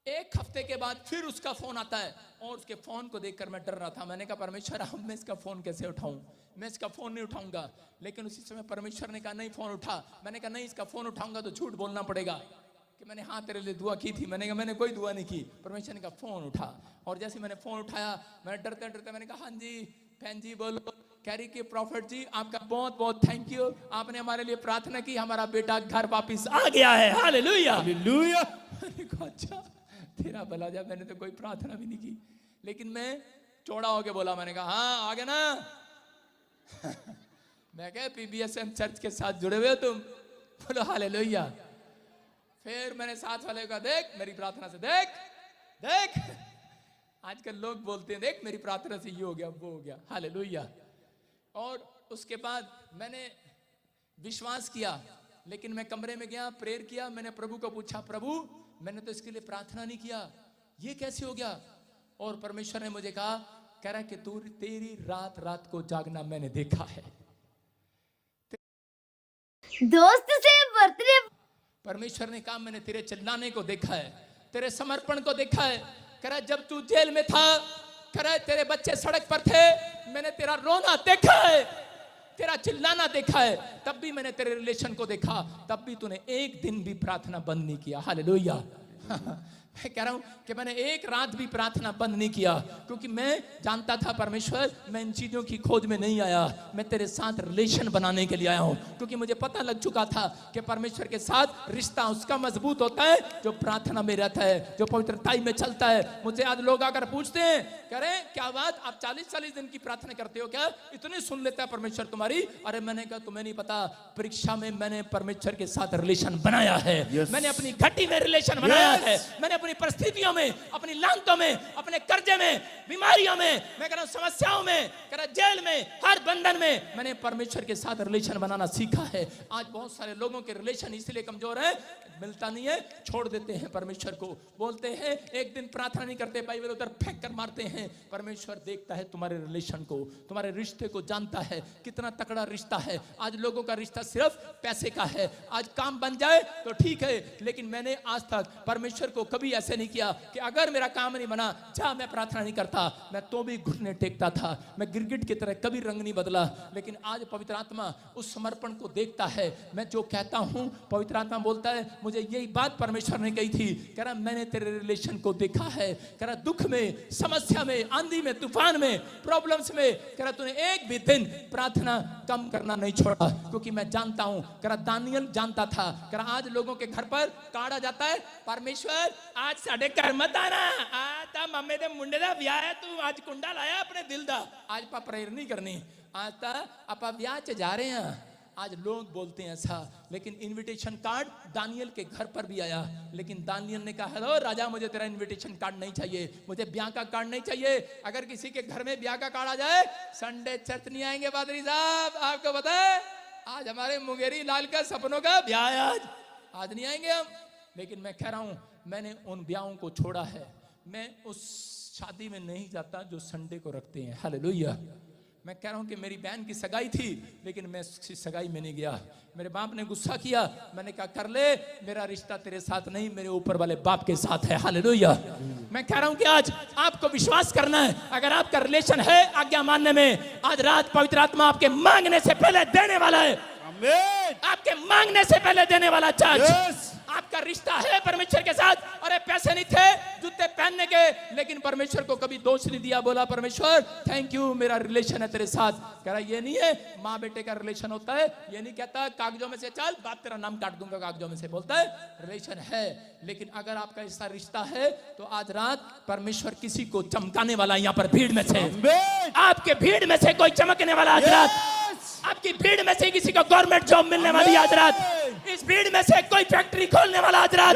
एक हफ्ते के बाद फिर उसका फोन आता है और उसके फोन को देखकर मैं डर रहा था। मैंने कहा परमेश्वर अब मैं इसका फोन कैसे उठाऊं, मैं इसका फोन नहीं उठाऊंगा। लेकिन उसी समय परमेश्वर ने कहा नहीं फोन उठा। मैंने कहा नहीं, इसका फोन उठाऊंगा तो झूठ बोलना पड़ेगा कि मैंने हाँ तेरे लिए दुआ की थी। मैंने कहा मैंने कोई दुआ नहीं की। परमेश्वर ने कहा फोन उठा। और जैसे मैंने फोन उठाया, मैं डरते डरते मैंने कहा हाँ जी बहन जी बोलो। कह रही कि प्रॉफिट जी आपका बहुत बहुत थैंक यू, आपने हमारे लिए प्रार्थना की, हमारा बेटा घर वापिस आ गया है। Hallelujah hallelujah. मैंने कहा अच्छा तेरा भला जा, मैंने तो कोई प्रार्थना भी नहीं की। लेकिन मैं चौड़ा होके बोला, मैंने कहा हाँ आ गया ना। मैं कहा पीबीएसएम चर्च के साथ जुड़े हुए हो तुम, बोलो हालेलुया। फिर मैंने साथ वाले का देख मेरी प्रार्थना से देख देख। आजकल लोग बोलते हैं देख मेरी प्रार्थना से ये हो गया वो हो गया, हालेलुया। और उसके बाद मैंने विश्वास किया, लेकिन मैं कमरे में गया, प्रेयर किया। मैंने प्रभु को पूछा, प्रभु मैंने तो इसके लिए प्रार्थना नहीं किया, ये कैसे हो गया? और परमेश्वर ने मुझे कहा, कह रहा कि तू तेरी रात रात को जागना मैंने देखा है। दोस्त से बर्थडे। परमेश्वर ने कहा मैंने तेरे चिल्लाने को देखा है, तेरे समर्पण को देखा है। कह रहा जब तू जेल में था, कह रहा तेरे बच्चे सड़क पर थे, मैंने तेरा रोना देखा है, तेरा चिल्लाना देखा है। तब भी मैंने तेरे रिलेशन को देखा, तब भी तूने एक दिन भी प्रार्थना बंद नहीं किया। हालेलुया। मैं कह रहा हूं कि मैंने एक रात भी प्रार्थना बंद नहीं किया, क्योंकि मैं जानता था परमेश्वर मैं इन चीजों की खोज में नहीं आया, मैं तेरे साथ रिलेशन बनाने के लिए आया हूं। क्योंकि मुझे पता लग चुका था कि परमेश्वर के साथ रिश्ता उसका मजबूत होता है जो प्रार्थना में रहता है, जो पवित्रताई में चलता है। मुझे आज लोग आकर पूछते हैं, कह रहे क्या बात आप 40-40 दिन की प्रार्थना करते हो क्या, इतनी सुन लेता है परमेश्वर तुम्हारी? अरे मैंने कहा तुम्हें नहीं पता, परीक्षा में मैंने परमेश्वर के साथ रिलेशन बनाया है। मैंने अपनी घटी में रिलेशन बनाया है, मैंने अपनी परिस्थितियों में, अपनी लानतों में, अपने कर्जे में, बीमारियों में, मैं कह रहा हूं समस्याओं में, कह रहा जेल में, हर बंधन में मैंने परमेश्वर के साथ रिलेशन बनाना सीखा है। आज बहुत सारे लोगों के रिलेशन इसलिए कमजोर है, मिलता नहीं है, छोड़ देते हैं परमेश्वर को, बोलते हैं एक दिन प्रार्थना नहीं करते, बाइबल उधर फेंक कर मारते हैं। परमेश्वर देखता है तुम्हारे रिलेशन को, तुम्हारे रिश्ते को जानता है कितना तकड़ा रिश्ता है। आज लोगों का रिश्ता सिर्फ पैसे का है, आज काम बन जाए तो ठीक है, लेकिन मैंने आज तक परमेश्वर को कभी ऐसे नहीं किया कि अगर मेरा काम नहीं बना जा मैं प्रार्थना नहीं करता। मैं तो भी घुटने टेकता था, मैं गिरगिट की तरह कभी रंग नहीं बदला। लेकिन आज पवित्र आत्मा उस समर्पण को देखता है। मैं जो कहता हूं पवित्र आत्मा बोलता है, मुझे यही बात परमेश्वर ने कही थी, कह रहा मैंने तेरे रिलेशन को देखा है। कह रहा दुख में, समस्या में, आंधी में, तूफान में, प्रॉब्लम्स में, कह रहा तूने एक भी दिन प्रार्थना कम करना नहीं छोड़ा, क्योंकि मैं जानता हूं। कह रहा दानियल जानता था। कह रहा आज लोगों के घर पर काढ़ा जाता है, परमेश्वर आज साढ़े घर मत आना, आज ता मम्मी दे मुंडे दा ब्याह है, तू आज कुंडा लाया अपने दिल दा, आज पा प्रेयर नहीं करनी, आज ता आपा ब्याह च जा रहे हैं, आज लोग बोलते हैं ऐसा, लेकिन इनविटेशन कार्ड दानियल के घर पर भी आया, लेकिन दानियल ने कहा हेलो राजा, मुझे तेरा इनविटेशन कार्ड नहीं चाहिए, मुझे ब्याह का कार्ड नहीं चाहिए। अगर किसी के घर में ब्याह का कार्ड आ जाए, संडे चर्च नहीं आएंगे पादरी साहब। आपको पता है आज हमारे मुंगेरी लाल का सपनों का ब्याह है, आज नहीं आएंगे हम। लेकिन मैं कह रहा हूं, मैंने उन ब्याहों को छोड़ा है, मैं उस शादी में नहीं जाता जो संडे को रखते हैं। हालेलुया। मैं कह रहा हूं कि मेरी बहन की सगाई थी, लेकिन मैं उसकी सगाई में नहीं गया। मेरे बाप ने गुस्सा किया, मैंने कहा कर ले, मेरा रिश्ता तेरे साथ नहीं, मेरे ऊपर वाले बाप के साथ है। हालेलुया। मैं कह रहा हूं कि आज आपको विश्वास करना है, अगर आपका रिलेशन है आज्ञा मानने में, आज रात पवित्र आत्मा आपके मांगने से पहले देने वाला है। आमीन। आपके मांगने से पहले देने वाला चार्ज। यस। आपका रिश्ता है परमेश्वर के साथ। अरे पैसे नहीं थे जूते पहनने के, लेकिन परमेश्वर को कभी दोष नहीं दिया, बोला परमेश्वर थैंक यू, मेरा रिलेशन है तेरे साथ। कह रहा ये नहीं है माँ बेटे का रिलेशन होता है, ये नहीं कहता कागजों में से चल बाप तेरा नाम काट दूंगा कागजों में से, बोलता है रिलेशन है। लेकिन अगर आपका ऐसा रिश्ता है तो आज रात परमेश्वर किसी को चमकाने वाला, यहाँ पर भीड़ में से, आपके भीड़ में से कोई चमकने वाला आज रात, आपकी भीड़ में से किसी को गवर्नमेंट जॉब मिलने वाली आज रात, इस भीड़ में से कोई फैक्ट्री खोलने वाला आज रात,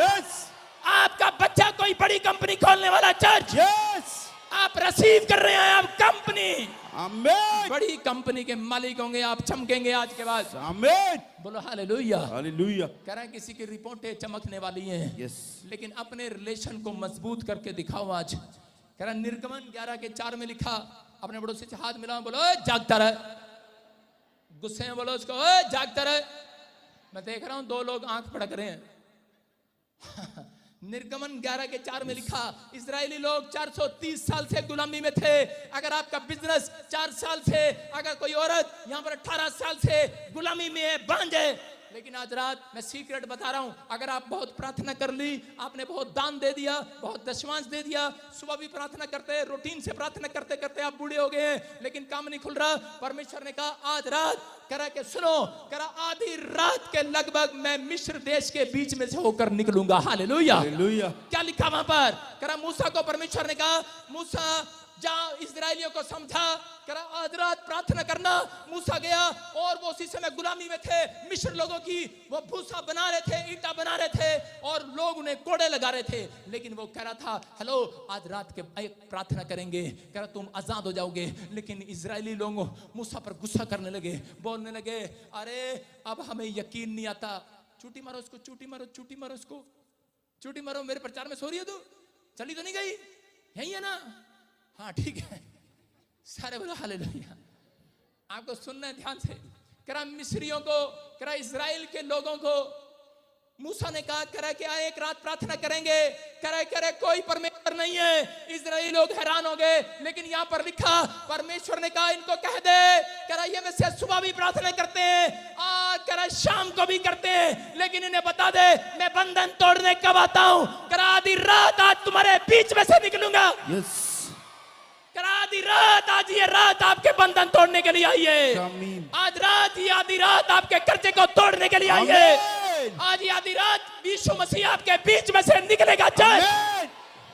आपका बच्चा कोई बड़ी कंपनी खोलने वाला चर्च, आप रिसीव कर रहे हैं, आप कंपनी, आमीन। बड़ी कंपनी के मालिक होंगे, आप चमकेंगे आज के बाद। आमीन। बोलो हालेलुया। हालेलुया। कह रहे हैं किसी की रिपोर्टें चमकने वाली हैं, यस। लेकिन अपने रिलेशन को मजबूत करके दिखाओ आज। कह रहा निर्गमन 11:4 में लिखा, अपने पड़ोसी से हाथ मिलाओ, बोलो जागता रहे, गुस्से में बोलो उसको जागता रहे। मैं देख रहा हूं 2 लोग आंख पड़क रहे हैं। निर्गमन 11:4 में लिखा, इजरायली लोग 430 साल से गुलामी में थे। अगर आपका बिजनेस 4 साल से, अगर कोई औरत यहाँ पर 18 साल से गुलामी में है, बांझ है, लेकिन आज रात मैं सीक्रेट बता रहा हूं, अगर आप बहुत प्रार्थना कर ली, आपने बहुत दान दे दिया, बहुत दशमांश दे दिया, सुबह भी प्रार्थना करते, रूटीन से प्रार्थना करते करते आप बूढ़े हो गए हैं, लेकिन काम नहीं खुल रहा, परमेश्वर ने कहा आज रात करा के सुनो, करा आधी रात के लगभग मैं मिस्र देश के बीच में से होकर निकलूंगा। हालेलुया। हालेलुया। क्या लिखा वहां पर? करा मूसा को परमेश्वर ने कहा मूसा जा इजरायलियों को समझा, करा आज रात प्रार्थना करना। मूसा गया और वो उसी समय गुलामी में थे, मिस्र लोगों की वो भूसा बना रहे थे, ईंटा बना रहे थे और लोग उन्हें कोड़े लगा रहे थे, लेकिन वो कह रहा था हेलो आज रात के एक प्रार्थना करेंगे, कह रहा तुम आजाद हो जाओगे। लेकिन इजरायली लोग मूसा पर गुस्सा करने लगे, बोलने लगे अरे अब हमें यकीन नहीं आता, चूटी मारो उसको, चूटी मारो, चूटी मारो उसको, चूटी मारो, मेरे प्रचार में सो रही है तू, चली तो नहीं गई, यही है ना? हाँ ठीक है। सारे बोलो हालेलुया। आपको सुनना है ध्यान से। करा मिस्रियों को, करा इजराइल के लोगों को मूसा ने कहा करा कि आए एक रात प्रार्थना करेंगे, करे करे कोई परमेश्वर नहीं है। इजराइली लोग हैरान हो गए, लेकिन यहाँ पर लिखा परमेश्वर ने कहा इनको कह दे, करा ये में से सुबह भी प्रार्थना करते हैं और करा शाम को भी करते हैं, लेकिन इन्हें बता दे मैं बंधन तोड़ने कब आता हूँ। करा आधी रात आज तुम्हारे बीच में से निकलूंगा। यस। करा आधी रात, आज ये रात आपके बंधन तोड़ने के लिए आई है। आमीन। आज रात ये आधी रात आपके कर्जे को तोड़ने के लिए आई है। आज ये आधी रात यीशु मसीह आपके बीच में से निकलेगा, चाहे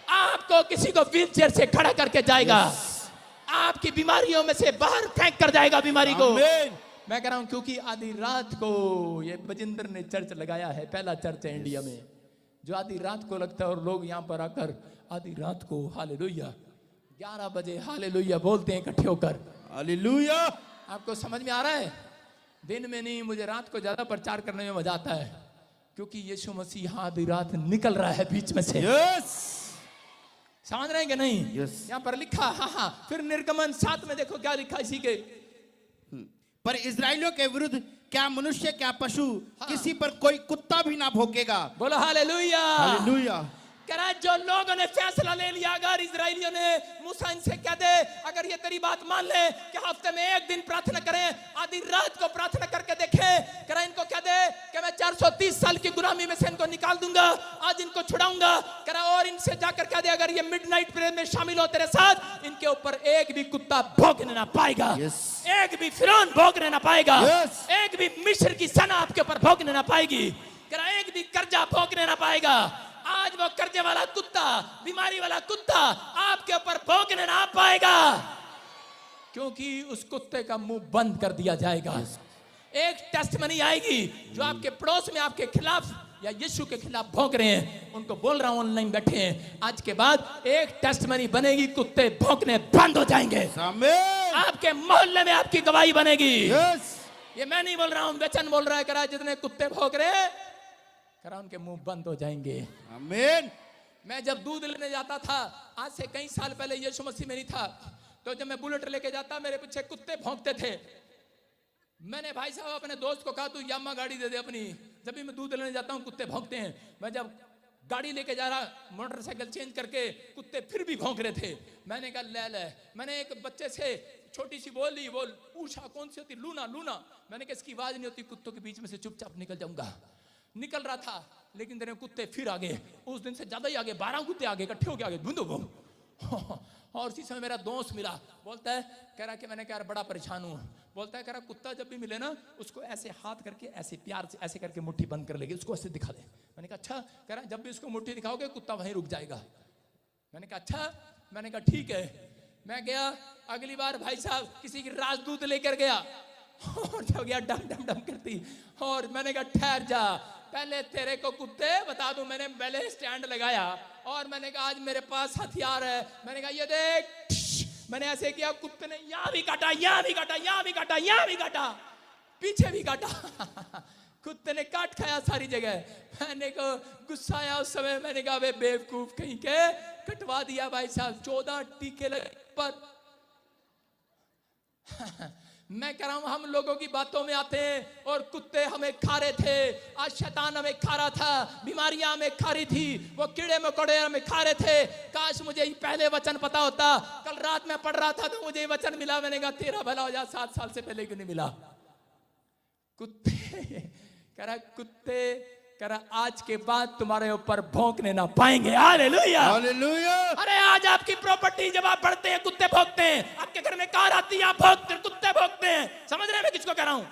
आपको किसी को व्हीलचेयर से खड़ा करके जाएगा, आपकी बीमारियों में से बाहर फेंक कर जाएगा बीमारी को। मैं कह रहा हूं क्योंकि आधी रात को ये बजिंदर ने चर्च लगाया है, पहला चर्च है इंडिया में जो आधी रात को लगता है, और लोग यहाँ पर आकर आधी रात को हालेलुया 11 बजे हालेलुया बोलते हैं इकट्ठे होकर। हालेलुया। आपको समझ में आ रहा है? दिन में नहीं, मुझे रात को ज्यादा प्रचार करने में मजा आता है, क्योंकि यीशु मसीह आधी रात निकल रहा है बीच में से। यस। समझ रहे हैं कि नहीं? यस। यहाँ पर लिखा, हाँ। फिर निर्गमन 7 में देखो क्या लिखा इसी के, पर इजराइलियों के विरुद्ध क्या मनुष्य क्या पशु किसी पर कोई कुत्ता भी ना भौंकेगा। बोलो हालेलुया। हालेलुया। करा जो लोगों ने फैसला ले लिया, अगर इजराइलियों ने मूसा इनसे कह दे अगर ये तेरी बात मान ले कि हफ्ते में एक दिन प्रार्थना करें, आधी रात को प्रार्थना करके देखें, करा इनको कह दे कि मैं 430 साल की गुलामी में से इनको निकाल दूंगा, आज इनको छुड़ाऊंगा। करा और इनसे जाकर कह दे अगर ये मिडनाइट प्रेयर में शामिल हो तेरे साथ, इनके ऊपर एक भी कुत्ता भौंकने ना पाएगा। एक भी फिरौन भौंकने ना पाएगा। एक भी मिस्र की सेना आपके ऊपर भौंकने ना पाएगी। करा एक भी कर्जा भौंकने ना पाएगा। आज वो कर्जे वाला कुत्ता, बीमारी वाला कुत्ता आपके ऊपर भौंकने ना पाएगा, क्योंकि उस कुत्ते का मुंह बंद कर दिया जाएगा। एक टेस्टमनी आएगी जो आपके पड़ोस में आपके खिलाफ या यीशु के खिलाफ भौंक रहे हैं, उनको बोल रहा हूं ऑनलाइन बैठे हैं, आज के बाद एक टेस्टमनी बनेगी, कुत्ते भौंकने बंद हो जाएंगे। आमीन। आपके मोहल्ले में आपकी गवाही बनेगी। यस। ये मैं नहीं बोल रहा हूं, वचन बोल रहा है, करा जितने कुत्ते भौंक रहे हैं करा उनके मुंह बंद हो जाएंगे। आमीन। मैं जब दूध लेने जाता था, आज से कई साल पहले यीशु मसीह में नहीं था, तो जब मैं बुलेट लेके जाता मेरे पीछे कुत्ते भौंकते थे। मैंने भाई साहब अपने दोस्त को कहा तू यामा गाड़ी दे दे अपनी, जब भी मैं दूध लेने जाता हूँ कुत्ते भौंकते हैं। मैं जब गाड़ी लेके जा रहा, मोटरसाइकिल चेंज करके कुत्ते फिर भी भौंक रहे थे। मैंने कहा ले ले। मैंने एक बच्चे से छोटी सी बोली बोल पूछा कौन सी होती, लूना लूना। मैंने कहा इसकी आवाज नहीं होती, कुत्तों के बीच में से चुपचाप निकल जाऊंगा। निकल रहा था लेकिन तेरे कुत्ते फिर आ गए, उस दिन से ज्यादा ही आगे, 12 कुत्ते आगे इकट्ठे हो गए आगे धुंधो घूम। और उसी समय मेरा दोस्त मिला, बोलता है, कह रहा कि मैंने कहा बड़ा परेशान हूँ। बोलता है, कह रहा कुत्ता जब भी मिले ना उसको ऐसे हाथ करके ऐसे प्यार से ऐसे करके मुट्ठी बंद कर लेगी, उसको ऐसे दिखा दे। मैंने कहा अच्छा। कह रहा जब भी उसको मुट्ठी दिखाओगे कुत्ता वहीं रुक जाएगा। मैंने कहा अच्छा। मैंने कहा ठीक है। मैं गया अगली बार भाई साहब किसी की राजदूत लेकर गया और जब गया डम डम डम करती, और मैंने कहा ठहर जा, पहले तेरे को कुत्ते बता दूं। मैंने पहले स्टैंड लगाया और मैंने कहा आज मेरे पास हथियार है। मैंने कहा ये देख, मैंने ऐसे किया, कुत्ते ने यहां भी काटा, यहां भी काटा, यहां भी काटा, यहां भी काटा, पीछे भी काटा। कुत्ते ने काट खाया सारी जगह। मैंने को गुस्सा आया उस समय। मैंने कहा वे बेवकूफ कहीं के, कटवा दिया भाई साहब, 14 टीके लगे पर। मैं कह रहा हूं हम लोगों की बातों में आते हैं और कुत्ते हमें खा रहे थे। आज शैतान हमें खा रहा था, बीमारियां हमें खा रही थी, वो कीड़े मकोड़े हमें खा रहे थे। काश मुझे ये पहले वचन पता होता। कल रात में पढ़ रहा था तो मुझे ये वचन मिला। मैंने कहा तेरा भला हो जा, 7 साल से पहले क्यों नहीं मिला। कुत्ते कह रहा कुत्ते कह रहा आज के बाद तुम्हारे ऊपर भौंकने ना पाएंगे। Hallelujah hallelujah. अरे आज आपकी प्रॉपर्टी जब आप बढ़ते हैं कुत्ते भौंकते हैं, आपके घर में कार आती है आप भौंकते हैं, कुत्ते भौंकते हैं। समझ रहे हैं मैं किसको कह रहा हूं।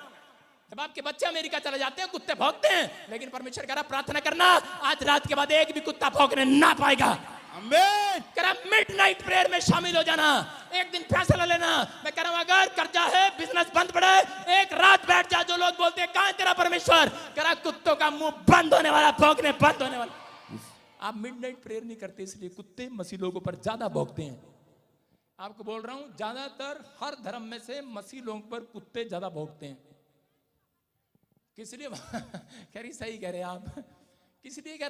जब आपके बच्चे अमेरिका चले जाते हैं कुत्ते भौंकते हैं, लेकिन परमेश्वर कह रहा प्रार्थना करना आज रात के बाद एक भी कुत्ता भौंकने ना पाएगा। आमीन। कह रहा मिडनाइट प्रेयर में शामिल हो जाना, एक दिन फैसला लेना। मैं कह रहा हूं अगर कर्जा है, बिजनेस बंद पड़ा है, एक रात बैठ जा। जो लोग बोलते हैं कहां है तेरा परमेश्वर, कह रहा कुत्तों का मुंह बंद होने वाला, भौंकने बंद होने वाला। आप मिडनाइट प्रेयर नहीं करते इसलिए कुत्ते मसीह लोगों पर ज्यादा भौंकते हैं। आपको बोल रहा हूं ज्यादातर हर धर्म में से मसीह लोगों पर कुत्ते ज्यादा भौंकते हैं। किस लिए कह रही सही कह रहे आप, किस लिए कह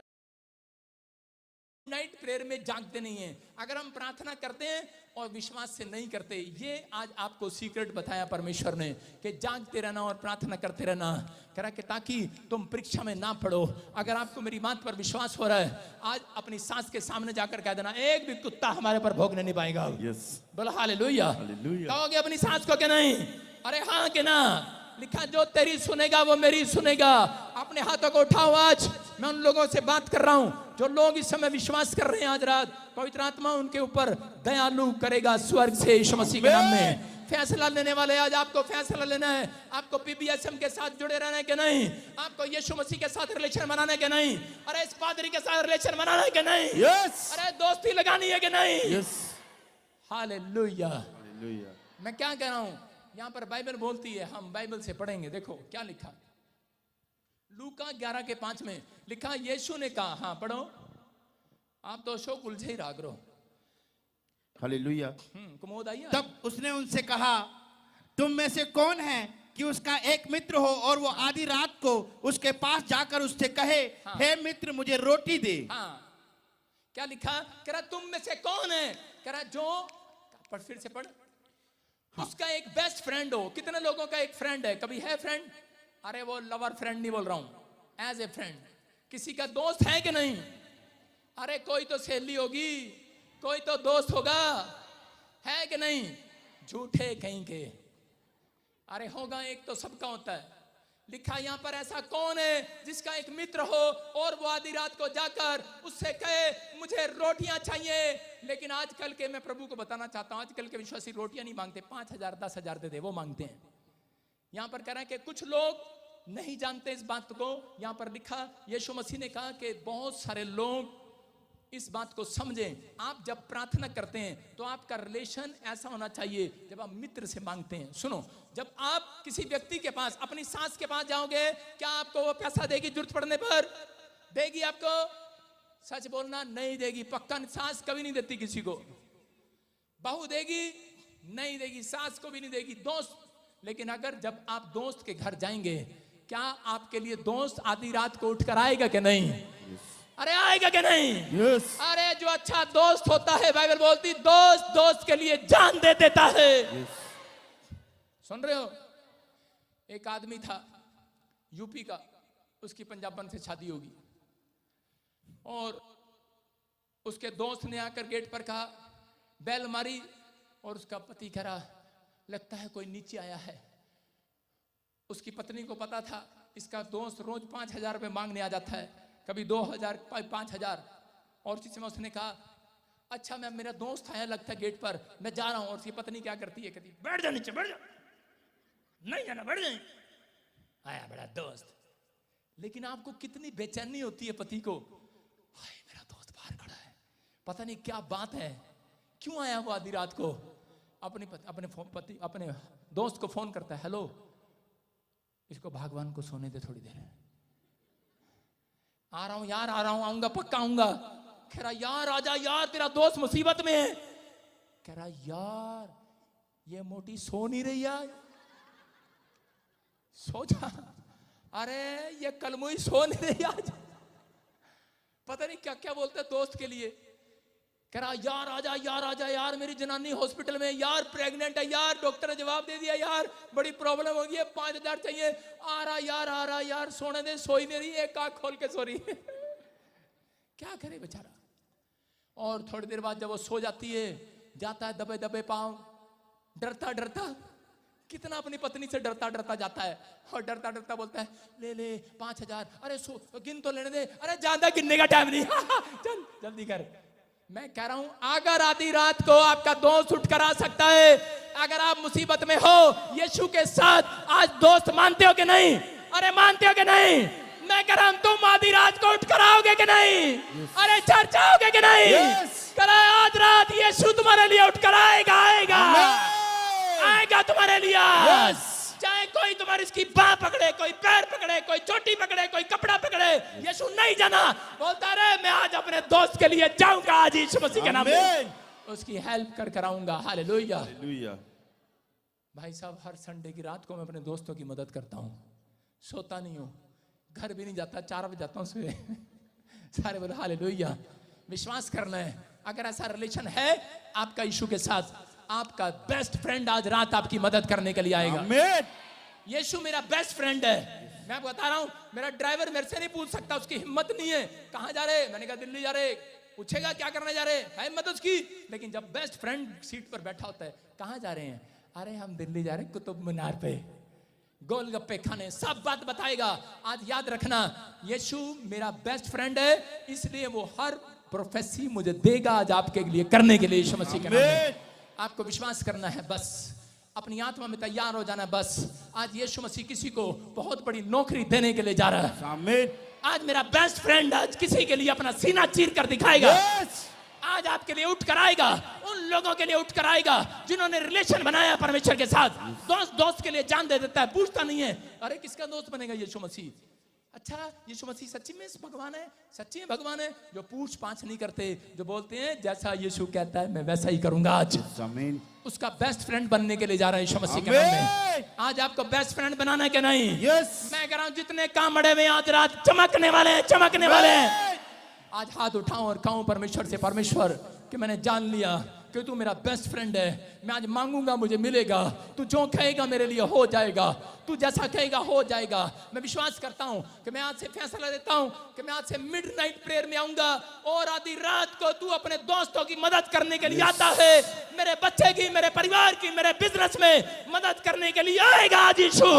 नाइट प्रेयर में जागते नहीं हैं। अगर हम प्रार्थना करते हैं और विश्वास से नहीं करते, ये आज आपको सीक्रेट बताया परमेश्वर ने कि जागते रहना और प्रार्थना करते रहना। कह रहा कि ताकि तुम परीक्षा में ना पड़ो। अगर आपको मेरी बात पर विश्वास हो रहा है, आज अपनी सास के सामने जाकर कह देना एक भी कुत्ता हमारे पर भौंकने नहीं पाएगा। यस। बोलो हालेलुया। कहोगे अपनी सास को कि नहीं? अरे हाँ कि ना। लिखा जो तेरी सुनेगा वो मेरी सुनेगा। अपने हाथों को उठाओ। आज मैं उन लोगों से बात कर रहा हूं जो लोग इस समय विश्वास कर रहे हैं। आज रात पवित्र आत्मा उनके ऊपर दयालु करेगा स्वर्ग से यीशु मसीह के नाम में। फैसला लेने वाले आज आपको फैसला लेना है। आपको पीबीएसएम के साथ जुड़े रहना है कि नहीं? आपको यीशु मसीह के साथ रिलेशन बनाना है कि नहीं? अरे इस पादरी के साथ रिलेशन बनाना है कि नहीं? यस। अरे दोस्ती लगानी है कि नहीं? यस। हालेलुया। हालेलुया। मैं क्या कह रहा हूं, यहां पर बाइबल बोलती है, हम बाइबल से पढ़ेंगे। देखो क्या लिखा, लूका 11:5 में लिखा, यीशु ने कहा, हाँ पढ़ो आप तो शोक उलझे ही रहा करो। हालेलुया। कुमोद आइए। तब उसने उनसे कहा, तुम में से कौन है कि उसका एक मित्र हो और वो आधी रात को उसके पास जाकर उससे कहे, हाँ। हे मित्र मुझे रोटी दे। हाँ क्या लिखा, कह रहा तुम में से कौन है, कह रहा जो, पढ़ फिर से पढ़। हाँ। उसका एक बेस्ट फ्रेंड हो। कितने लोगों का एक फ्रेंड है? कभी है फ्रेंड? अरे वो लवर फ्रेंड नहीं बोल रहा हूं, एज ए फ्रेंड। किसी का दोस्त है कि नहीं? अरे कोई तो सहेली होगी, कोई तो दोस्त होगा, है कि नहीं? झूठे कहीं के। अरे होगा एक तो सबका होता है। लिखा यहां पर ऐसा कौन है जिसका एक मित्र हो और वो आधी रात को जाकर उससे कहे मुझे रोटियां चाहिए। लेकिन आजकल के, मैं प्रभु को बताना चाहता हूं, आजकल के विश्वासी रोटियां नहीं मांगते, 5,000 10,000 दे दे वो मांगते हैं। यहां पर कह रहा है कि कुछ लोग नहीं जानते इस बात को। यहां पर लिखा, यीशु मसीह ने कहा कि बहुत सारे लोग इस बात को समझें, आप जब प्रार्थना करते हैं तो आपका रिलेशन ऐसा होना चाहिए जब आप मित्र से मांगते हैं। सुनो, जब आप किसी व्यक्ति के पास, अपनी सास के पास जाओगे, क्या आपको वो पैसा देगी जरूरत पड़ने पर? देगी आपको? सच बोलना, नहीं देगी। पक्का सास कभी नहीं देती किसी को। बहू देगी? नहीं देगी। सास को भी नहीं देगी। दोस्त, लेकिन अगर जब आप दोस्त के घर जाएंगे, क्या आपके लिए दोस्त आधी रात को उठकर आएगा कि नहीं? अरे आएगा कि नहीं? अरे जो अच्छा दोस्त होता है, बाइबल बोलती दोस्त दोस्त के लिए जान दे देता है। सुन रहे हो? एक आदमी था यूपी का, उसकी पंजाबन से शादी होगी और उसके दोस्त ने आकर गेट पर कहा, बेल मारी और उसका पति कह रहा, लगता है कोई नीचे आया है। उसकी पत्नी को पता था इसका दोस्त रोज 5,000 रुपये मांगने आ जाता है, कभी 2,000, 5,000। और उसी समय उसने कहा, अच्छा मैं, मेरा दोस्त आया लगता है गेट पर, मैं जा रहा हूं। और उसकी पत्नी क्या करती है, कहती बैठ जा नीचे, बैठ जा, नहीं जाना, बैठ जाए। आया बड़ा दोस्त, लेकिन आपको कितनी बेचैनी होती है पति को, हाय मेरा दोस्त बाहर खड़ा है, पता नहीं क्या बात है, क्यों आया वो आधी रात को। अपने दोस्त को फोन करता है, हेलो, इसको भगवान को सोने दे थोड़ी देर, आ रहा हूं यार, आ रहा हूं, आऊंगा, पक्का आऊंगा। कह रहा यार आजा यार, तेरा दोस्त मुसीबत में है। कह रहा यार ये मोटी सो नहीं रही यार, सो जा। अरे ये कलमुई सो नहीं रही आज, पता नहीं क्या क्या बोलते दोस्त के लिए। कह रहा यार आजा यार, आजा यार, मेरी जनानी हॉस्पिटल में यार, प्रेग्नेंट है यार, डॉक्टर ने जवाब दे दिया यार, बड़ी प्रॉब्लम हो गई है, 5,000 चाहिए। आ रहा यार, आ रहा यार, सोने दे, सोई नहीं रही, एक आंख खोल के सो रही है। क्या करे बेचारा। और थोड़ी देर बाद जब वो सो जाती है, जाता है दबे दबे पांव, डरता डरता, कितना अपनी पत्नी से डरता डरता जाता है, और डरता डरता बोलता है, ले ले 5,000, अरे सो गिन तो लेने दे, अरे ज्यादा गिनने का टाइम नहीं, चल जल्दी कर। मैं कह रहा हूं, अगर आधी रात को आपका दोस्त उठ कर आ सकता है, अगर आप मुसीबत में हो, यीशु के साथ आज दोस्त मानते हो कि नहीं? अरे मानते हो कि नहीं? मैं कह रहा हूं, तुम आधी रात को उठ कर आओगे कि नहीं? अरे चर्च आओगे कि नहीं? आज रात यीशु तुम्हारे लिए उठ कर आएगा, आएगा, आएगा तुम्हारे लिए। चाहे कोई तुम्हारी इसकी बाह पकड़े, कोई पैर पकड़े, कोई चोटी पकड़े, कोई कपड़ा पकड़े, यीशु नहीं जाना, बोलता रहे मैं आज अपने दोस्त के लिए जाऊंगा, आज यीशु मसीह के नाम में उसकी हेल्प कर कराऊंगा। Hallelujah, hallelujah. भाई साहब, हर संडे की रात को मैं अपने दोस्तों की मदद करता हूं, सोता नहीं हूं, घर भी नहीं जाता, 4 बजे जाता हूं सुबह। सारे बोलो हालेलुया। विश्वास करना है, अगर ऐसा रिलेशन है आपका यीशु के साथ, आपका बेस्ट फ्रेंड आज रात आपकी मदद करने के लिए आएगा। यीशु मेरा बेस्ट फ्रेंड है। मैं आपको बता रहा हूं, मेरा ड्राइवर मेरे से नहीं पूछ सकता, उसकी हिम्मत नहीं है, कहां जा रहे? मैंने कहा दिल्ली जा रहे। पूछेगा क्या करने जा रहे? है हिम्मत उसकी। लेकिन जब बेस्ट फ्रेंड सीट पर बैठा होता है, कहां जा रहे हैं? अरे हम दिल्ली जा रहे हैं, कुतुब मीनार पे गोलगप्पे खाने, सब बात बताएगा। आज याद रखना, यीशु मेरा बेस्ट फ्रेंड है, इसलिए वो हर प्रोफेसी मुझे देगा आज आपके लिए करने के लिए। यीशु मसीह के नाम में आपको विश्वास करना है, बस अपनी आत्मा में तैयार हो जाना है। बस आज यीशु मसीह किसी को बहुत बड़ी नौकरी देने के लिए जा रहा है। आमीन। आज मेरा बेस्ट फ्रेंड आज किसी के लिए अपना सीना चीर कर दिखाएगा। आज आपके लिए उठ कर आएगा, उन लोगों के लिए उठ कर आएगा जिन्होंने रिलेशन बनाया परमेश्वर के साथ। दोस्त दोस्त के लिए जान दे देता है, पूछता नहीं है अरे किसका दोस्त बनेगा यीशु मसीह। अच्छा, यीशु मसीह सच्ची में भगवान है, सच्ची में भगवान है, जो पूछ पाछ नहीं करते, जो बोलते हैं जैसा यीशु कहता है मैं वैसा ही करूंगा। आज आमीन। उसका बेस्ट फ्रेंड बनने के लिए जा रहा है यीशु मसीह के नाम में। आज आपको बेस्ट फ्रेंड बनाना है कि नहीं? मैं कह रहा हूं, जितने काम बड़े हुए आज रात चमकने वाले हैं, चमकने वाले हैं। आज हाथ उठाऊं और कहूं परमेश्वर से, परमेश्वर कि मैंने जान लिया कि तू मेरा बेस्ट फ्रेंड है। मैं आज मांगूंगा मुझे मिलेगा, तू जो कहेगा मेरे लिए हो जाएगा, तू जैसा कहेगा हो जाएगा। मैं विश्वास करता हूं कि मैं आज से फैसला लेता हूं कि मैं आज से मिडनाइट प्रेयर में आऊंगा और आधी रात को तू अपने दोस्तों की मदद करने के लिए आता है, मेरे बच्चे की, मेरे परिवार की, मेरे बिजनेस में मदद करने के लिए आएगा। आज यीशु,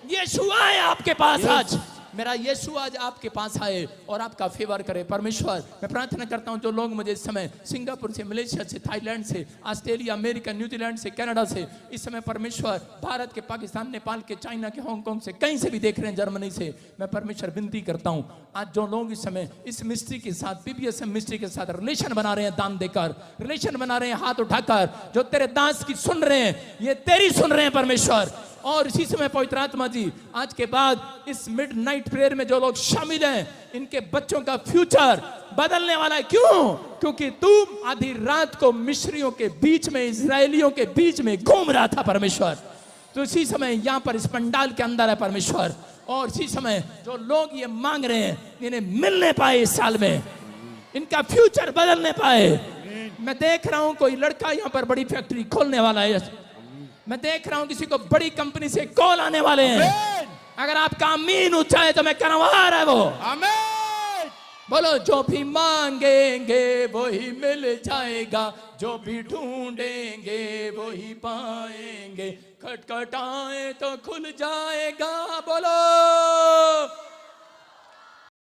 यीशु आए आपके पास। आज मेरा यीशु आज आपके पास आए और आपका फेवर करे। परमेश्वर, मैं प्रार्थना करता हूं जो लोग मुझे इस समय सिंगापुर से, मलेशिया से, थाईलैंड से, ऑस्ट्रेलिया, अमेरिका, न्यूजीलैंड से, कनाडा से, इस समय परमेश्वर भारत के, पाकिस्तान, नेपाल के, चाइना के, हांगकांग से, कहीं से भी देख रहे हैं, जर्मनी से, मैं परमेश्वर विनती करता हूं आज जो लोग इस समय इस मिस्ट्री के साथ, पीपीएसएम मिस्ट्री के साथ रिलेशन बना रहे हैं, दान देकर रिलेशन बना रहे हैं, हाथ उठाकर, जो तेरे दास की सुन रहे हैं, ये तेरी सुन रहे हैं परमेश्वर। और इसी समय पवित्र आत्मा जी, आज के बाद इस मिडनाइट प्रेयर में जो लोग शामिल हैं, इनके बच्चों का फ्यूचर बदलने वाला है। क्यों? क्योंकि तू आधी रात को मिस्रियों के बीच में, इजरायलियों के बीच में घूम रहा था परमेश्वर। तो इसी समय यहां पर इस पंडाल के अंदर है परमेश्वर। और इसी समय जो लोग ये मांग रहे हैं, इन्हें मिलने पाए इस साल में, इनका फ्यूचर बदलने पाए। मैं देख रहा हूं कोई लड़का यहां पर बड़ी फैक्ट्री खोलने वाला है। मैं देख रहा हूं किसी को बड़ी कंपनी से कॉल आने वाले हैं। अगर आपका आमीन ऊंचा है तो मैं कह रहा हूं आ रहा है वो। आमीन। बोलो, जो भी मांगेंगे वही मिल जाएगा, जो भी ढूंढेंगे वही पाएंगे, खटखटाए तो खुल जाएगा। बोलो